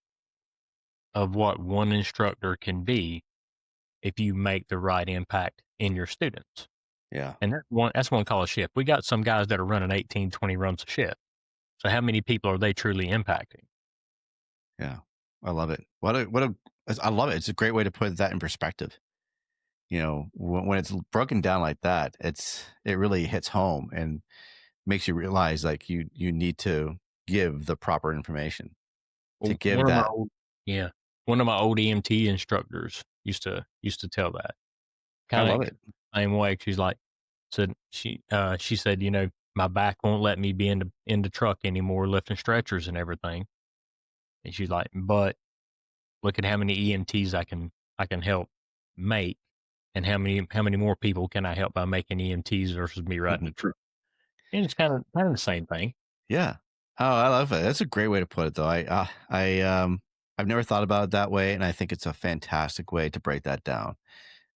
of what one instructor can be if you make the right impact in your students. Yeah. And that's one college shift. We got some guys that are running 18, 20 runs a shift. So how many people are they truly impacting? Yeah. I love it. I love it. It's a great way to put that in perspective. When it's broken down like that, it really hits home and makes you realize like you need to give the proper information to give One of my that. old, yeah, one of my old EMT instructors used to tell that I kind love of it. same way. She's like, she said, my back won't let me be in the truck anymore, lifting stretchers and everything. And she's like, but look at how many EMTs I can help make, and how many more people can I help by making EMTs versus me riding the truck. And it's kind of the same thing. Yeah. Oh, I love it. That's a great way to put it, though. I've never thought about it that way, and I think it's a fantastic way to break that down.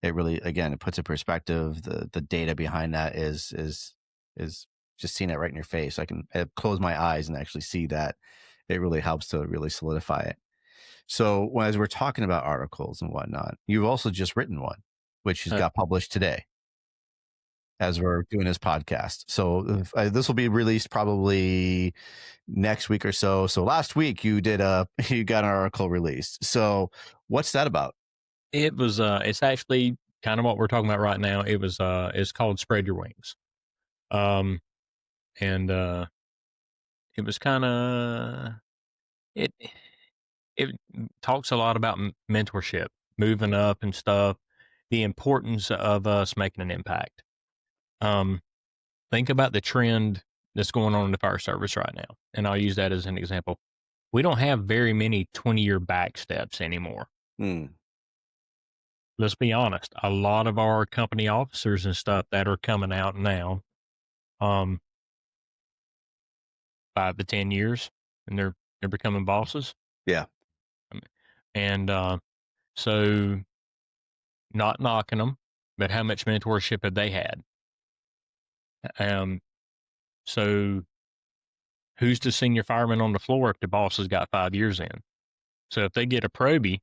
It really, again, it puts in perspective. The data behind that is just seeing it right in your face. I can close my eyes and actually see that. It really helps to really solidify it. So, as we're talking about articles and whatnot, you've also just written one, which has got published today as we're doing this podcast. So this will be released probably next week or so. So last week you got an article released. So what's that about? It was it's actually kind of what we're talking about right now. It's called Spread Your Wings. And it was kind of it it talks a lot about mentorship, moving up and stuff, the importance of us making an impact. Think about the trend that's going on in the fire service right now, and I'll use that as an example. We don't have very many 20-year back steps anymore. Let's be honest. A lot of our company officers and stuff that are coming out now, 5 to 10 years, and they're becoming bosses. Yeah. And so, not knocking them, but how much mentorship have they had? So who's the senior fireman on the floor if the boss has got 5 years in? So if they get a probie,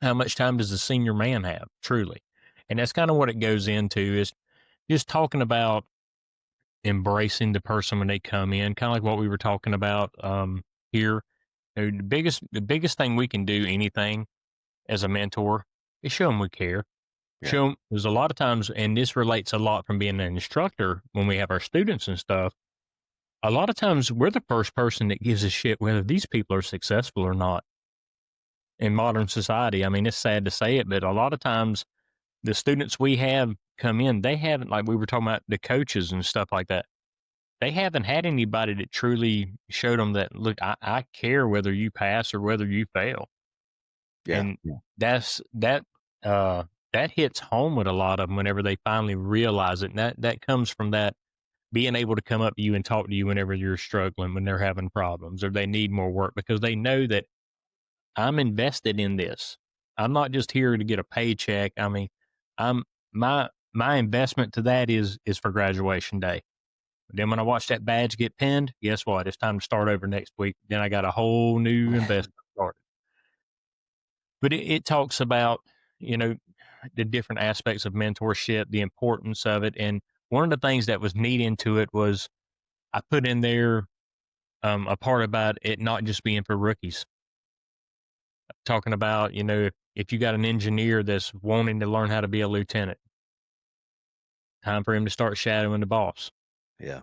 how much time does the senior man have, truly? And that's kind of what it goes into, is just talking about embracing the person when they come in, kind of like what we were talking about here. The biggest thing we can do, anything as a mentor, is show them we care. Yeah. Show them, there's a lot of times, and this relates a lot from being an instructor when we have our students and stuff. A lot of times we're the first person that gives a shit whether these people are successful or not in modern society. I mean, it's sad to say it, but a lot of times the students we have come in, they haven't, like we were talking about the coaches and stuff like that, they haven't had anybody that truly showed them that, look, I care whether you pass or whether you fail. Yeah. And that hits home with a lot of them whenever they finally realize it. And that comes from that being able to come up to you and talk to you whenever you're struggling, when they're having problems or they need more work, because they know that I'm invested in this. I'm not just here to get a paycheck. I mean, my investment to that is for graduation day. Then when I watch that badge get pinned, guess what? It's time to start over next week. Then I got a whole new investment started. But it talks about, the different aspects of mentorship, the importance of it. And one of the things that was neat into it was I put in there a part about it not just being for rookies. Talking about, if you got an engineer that's wanting to learn how to be a lieutenant, time for him to start shadowing the boss. Yeah.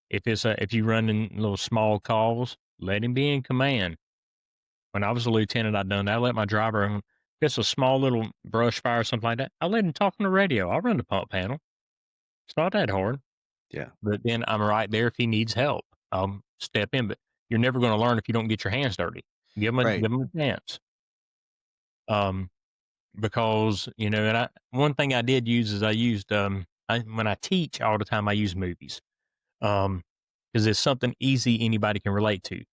If you run in little small calls, let him be in command. When I was a lieutenant, I let my driver, if it's a small little brush fire or something like that, I let him talk on the radio. I'll run the pump panel. It's not that hard. Yeah. But then I'm right there if he needs help. I'll step in. But you're never going to learn if you don't get your hands dirty. Give him a chance. Because, and one thing I did use is I used, when I teach all the time, I use movies. Because it's something easy anybody can relate to.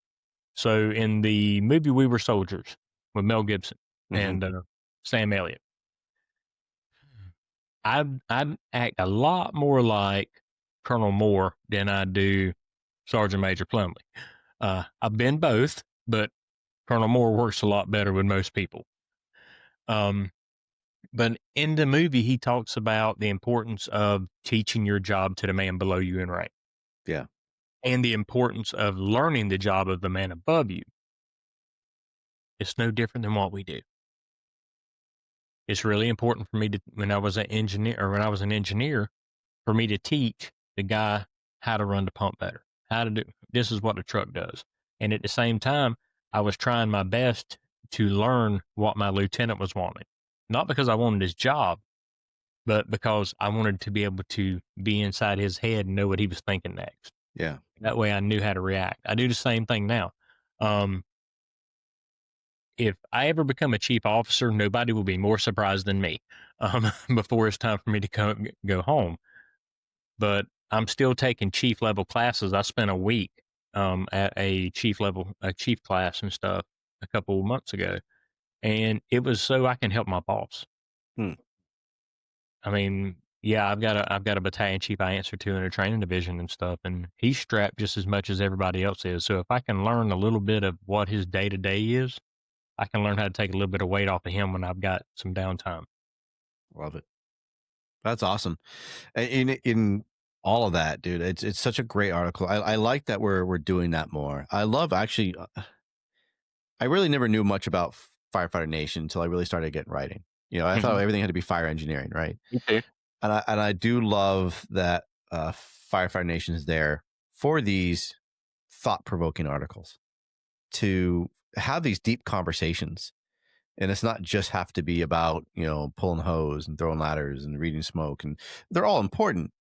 So in the movie We Were Soldiers with Mel Gibson and Sam Elliott, I act a lot more like Colonel Moore than I do Sergeant Major Plumley. I've been both, but Colonel Moore works a lot better with most people. But in the movie, he talks about the importance of teaching your job to the man below you in rank. Yeah. And the importance of learning the job of the man above you. it's no different than what we do. It's really important for me to, when I was an engineer, for me to teach the guy how to run the pump better, how to do, this is what the truck does. And at the same time, I was trying my best to learn what my lieutenant was wanting. Not because I wanted his job, but because I wanted to be able to be inside his head and know what he was thinking next. Yeah. That way I knew how to react. I do the same thing now. If I ever become a chief officer, nobody will be more surprised than me before it's time for me to go home. But I'm still taking chief level classes. I spent a week at a chief class and stuff a couple of months ago, and it was so I can help my boss. I mean, yeah, I've got a battalion chief I answer to in a training division and stuff, and he's strapped just as much as everybody else is. So if I can learn a little bit of what his day to day is, I can learn how to take a little bit of weight off of him when I've got some downtime. Love it. That's awesome. In all of that, dude, it's such a great article. I like that we're doing that more. I love actually. I really never knew much about Firefighter Nation until I really started getting writing. I thought everything had to be fire engineering, right? Me too. And I do love that Firefighter Nation is there for these thought-provoking articles to have these deep conversations. And it's not just have to be about, pulling hose and throwing ladders and reading smoke. And they're all important,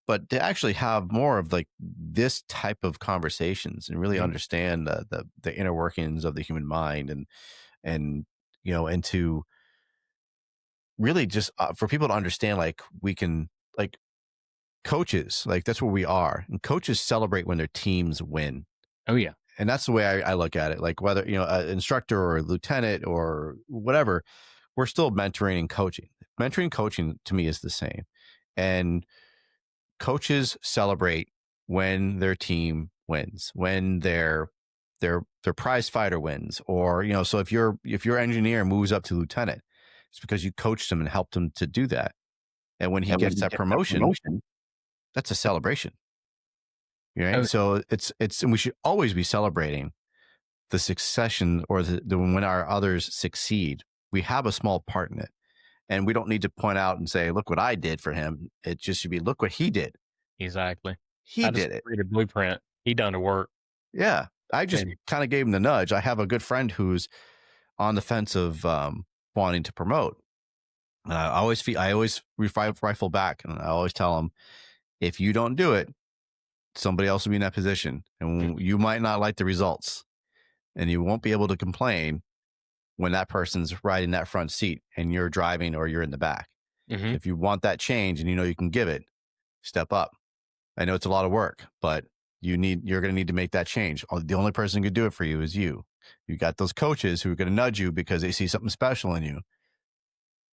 but to actually have more of like this type of conversations and really understand the inner workings of the human mind and to really just for people to understand, like we can, like coaches, like that's where we are, and coaches celebrate when their teams win. Oh yeah. And that's the way I look at it. Like whether, an instructor or a lieutenant or whatever, we're still mentoring and coaching. Mentoring and coaching to me is the same. And coaches celebrate when their team wins, when their prize fighter wins, or, so if your engineer moves up to lieutenant, it's because you coached him and helped him to do that. And when he gets that promotion, that's a celebration. Right. Okay. So and we should always be celebrating the succession or the when our others succeed. We have a small part in it, and we don't need to point out and say, look what I did for him. It just should be, look what he did. Exactly. He did it. Read a blueprint. He done the work. Yeah. I just kind of gave him the nudge. I have a good friend who's on the fence of wanting to promote. And I always rifle back, and I always tell him, if you don't do it, somebody else will be in that position, and you might not like the results, and you won't be able to complain when that person's riding that front seat and you're driving or you're in the back. If you want that change and you can give it, step up. I know it's a lot of work, but you're going to need to make that change. The only person who can do it for you is you. You got those coaches who are going to nudge you because they see something special in you,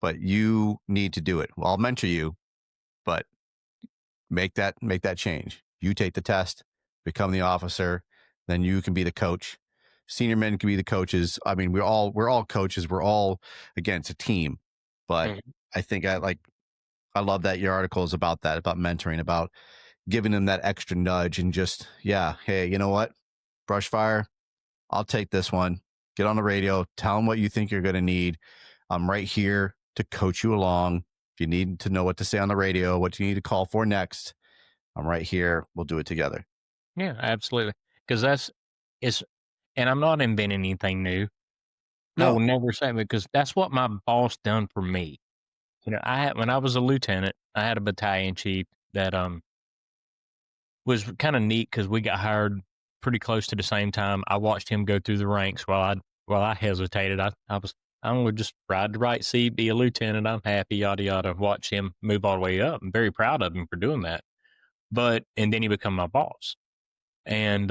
but you need to do it. Well, I'll mentor you, but make that change. You take the test, become the officer, then you can be the coach. Senior men can be the coaches. I mean, we're all coaches. We're all, again, it's a team. But I think I love that your article is about that, about mentoring, about giving them that extra nudge and just, hey, you know what? Brush fire, I'll take this one. Get on the radio, tell them what you think you're going to need. I'm right here to coach you along. If you need to know what to say on the radio, what you need to call for next, I'm right here. We'll do it together. Yeah, absolutely. Because and I'm not inventing anything new. No. I will never say, because that's what my boss done for me. When I was a lieutenant, I had a battalion chief that was kind of neat because we got hired pretty close to the same time. I watched him go through the ranks while I hesitated. I'm going to just ride the right seat, be a lieutenant. I'm happy, yada yada. Watch him move all the way up. I'm very proud of him for doing that. And then he became my boss. And,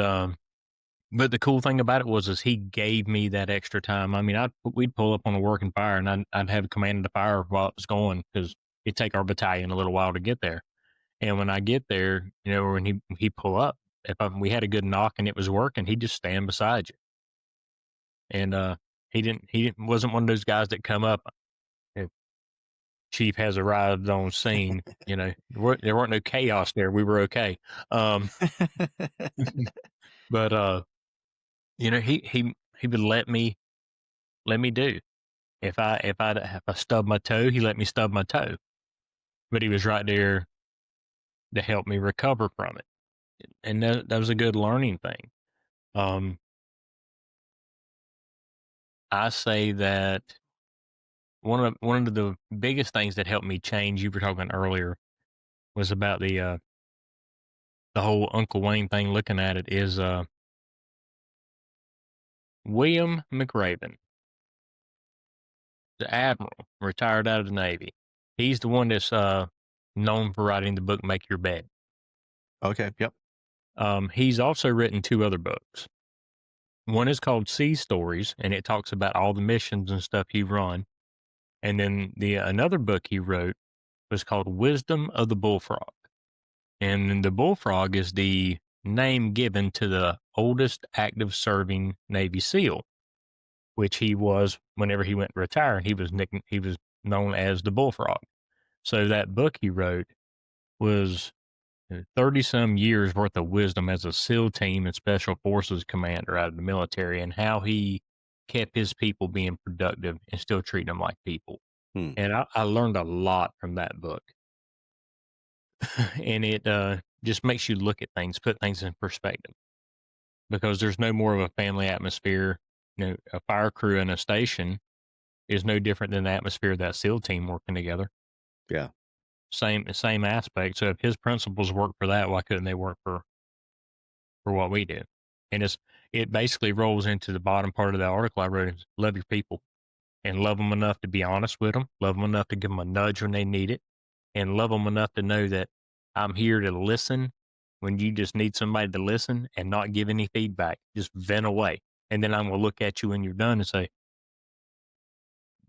but the cool thing about it was he gave me that extra time. I mean, we'd pull up on a working fire and I'd have command of the fire while it was going, because it'd take our battalion a little while to get there. And when I get there, when he pull up, we had a good knock and it was working, he'd just stand beside you. And he wasn't one of those guys that come up, chief has arrived on scene. There weren't no chaos there. We were okay. But he would let me let me do. If I stub my toe, he let me stub my toe, but he was right there to help me recover from it, and that was a good learning thing. I say that one of the biggest things that helped me change, you were talking earlier, was about the whole Uncle Wayne thing. Looking at it is William McRaven, the admiral, retired out of the Navy. He's the one that's known for writing the book Make Your Bed. Okay. Yep. He's also written 2 other books. One is called Sea Stories, and it talks about all the missions and stuff he run. And then another book he wrote was called Wisdom of the Bullfrog. And the bullfrog is the name given to the oldest active serving Navy SEAL, which he was whenever he went to retire. He was known as the Bullfrog. So that book he wrote was 30-some years worth of wisdom as a SEAL team and Special Forces commander out of the military, and how he kept his people being productive and still treating them like people. And I learned a lot from that book. And it just makes you look at things, put things in perspective, because there's no more of a family atmosphere. A fire crew in a station is no different than the atmosphere of that SEAL team working together. Yeah. Same aspect. So if his principles work for that, why couldn't they work for what we do? And it basically rolls into the bottom part of the article I wrote is love your people, and love them enough to be honest with them, love them enough to give them a nudge when they need it, and love them enough to know that I'm here to listen when you just need somebody to listen and not give any feedback. Just vent away. And then I'm going to look at you when you're done and say,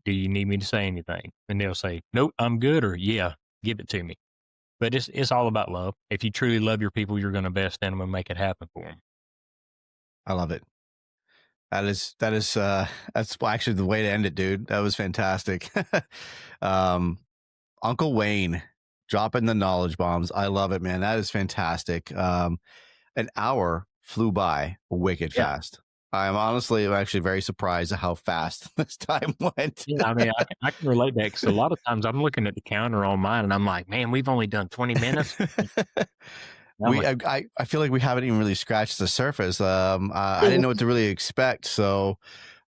do you need me to say anything? And they'll say, nope, I'm good, or yeah, give it to me. But it's all about love. If you truly love your people, you're going to invest in them and make it happen for them. I love it. That's actually the way to end it, dude. That was fantastic. Uncle Wayne dropping the knowledge bombs. I love it, man. That is fantastic. An hour flew by wicked fast. I'm actually very surprised at how fast this time went. Yeah, I mean, I can relate that, because a lot of times I'm looking at the counter on mine and I'm like, man, we've only done 20 minutes. I feel like we haven't even really scratched the surface. I didn't know what to really expect. So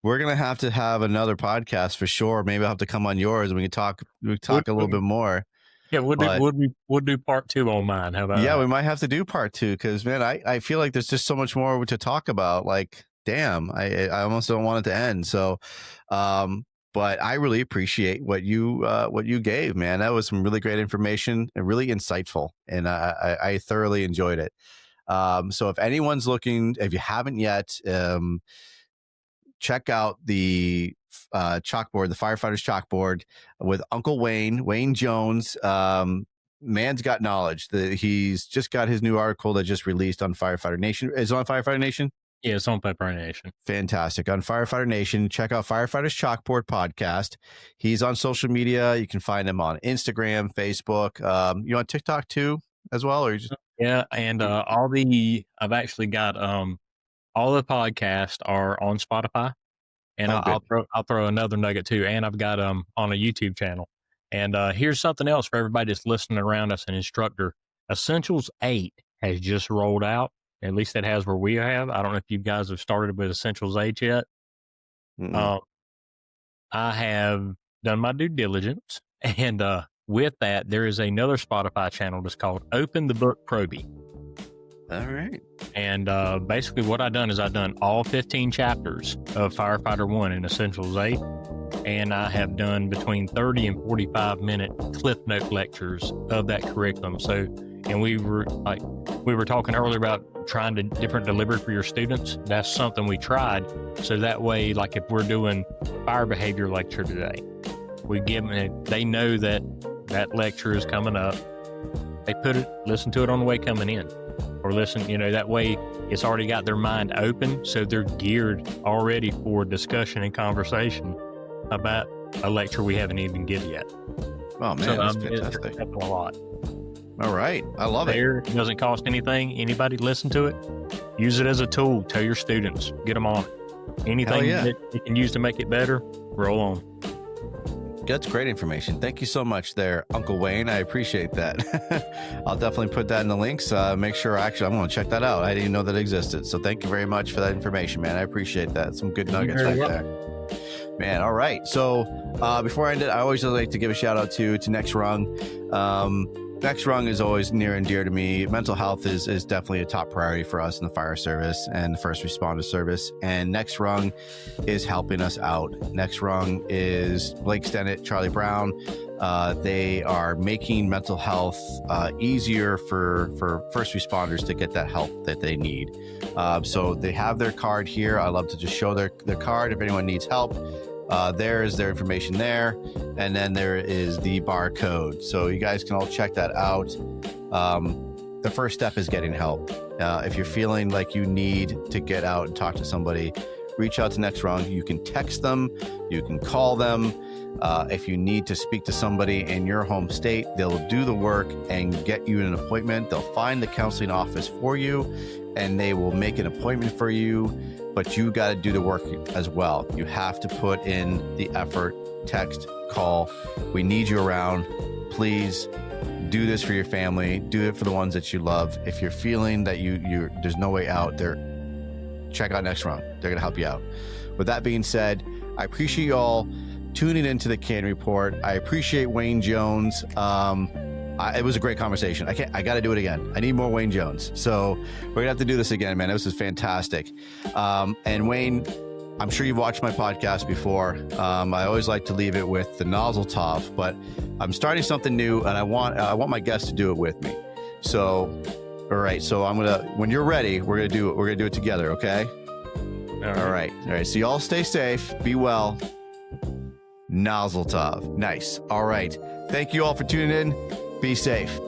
we're going to have another podcast for sure. Maybe I'll have to come on yours and we can talk a little bit more. Yeah, we'll do part 2 on mine. How about that? We might have to do part 2, because man, I feel like there's just so much more to talk about. Like, damn, I almost don't want it to end. So, but I really appreciate what you gave, man. That was some really great information and really insightful, and I thoroughly enjoyed it. So if anyone's looking, if you haven't yet, check out the chalkboard, the Firefighters Chalkboard with Uncle Wayne Jones. Man's got knowledge. He's just got his new article that just released on Firefighter Nation. Is it on Firefighter Nation? Yeah, it's on Firefighter Nation. Fantastic. On Firefighter Nation, check out Firefighters Chalkboard podcast. He's on social media. You can find him on Instagram, Facebook. You on TikTok too, as well, or just... Yeah, and I've actually got all the podcasts are on Spotify, and I'll throw another nugget too. And I've got on a YouTube channel. And here's something else for everybody that's listening around us, an instructor. Essentials 8 has just rolled out. At least it has where we have. I don't know if you guys have started with Essentials 8 yet. I have done my due diligence, and with that, there is another Spotify channel that's called Open the Book Proby. All right. And basically what I've done is I've done all 15 chapters of Firefighter 1 in Essentials 8, and I have done between 30 and 45-minute Cliff Note lectures of that curriculum. So, and we were talking earlier about trying to different delivery for your students. That's something we tried. So that way, like if we're doing fire behavior lecture today, we give them, they know that lecture is coming up. They listen to it on the way coming in, or listen, that way it's already got their mind open. So they're geared already for discussion and conversation about a lecture we haven't even given yet. Oh man, that's fantastic. It's helping a lot. All right. I love it. It doesn't cost anything. Anybody listen to it, use it as a tool. Tell your students, get them on it. anything yeah. that you can use to make it better, roll on. That's great information. Thank you so much there, Uncle Wayne. I appreciate that. I'll definitely put that in the links. Make sure, actually, I'm going to check that out. I didn't even know that existed. So thank you very much for that information, man. I appreciate that. Some good nuggets right there. Man, all right. So before I end it, I always like to give a shout out to Next Rung. Next Rung is always near and dear to me. Mental health is definitely a top priority for us in the fire service and the first responder service. And Next Rung is helping us out. Next Rung is Blake Stennett, Charlie Brown. They are making mental health easier for first responders to get that help that they need. So they have their card here. I love to just show their card if anyone needs help. There is their information there. And then there is the barcode. So you guys can all check that out. The first step is getting help. If you're feeling like you need to get out and talk to somebody, reach out to Next Rung. You can text them. You can call them. If you need to speak to somebody in your home state, they'll do the work and get you an appointment. They'll find the counseling office for you, and they will make an appointment for you. But you got to do the work as well. You have to put in the effort, text, call. We need you around. Please do this for your family. Do it for the ones that you love. If you're feeling that there's no way out there, check out Next Rung. They're going to help you out. With that being said, I appreciate you all tuning into the C.A.N Report. I appreciate Wayne Jones. It was a great conversation. I got to do it again. I need more Wayne Jones. So we're going to have to do this again, man. This is fantastic. And Wayne, I'm sure you've watched my podcast before. I always like to leave it with the nozzle top, but I'm starting something new, and I want my guests to do it with me. So, all right. So when you're ready, we're going to do it. We're going to do it together. Okay. All right. So y'all stay safe. Be well. Nozzle top. Nice. All right. Thank you all for tuning in. Be safe.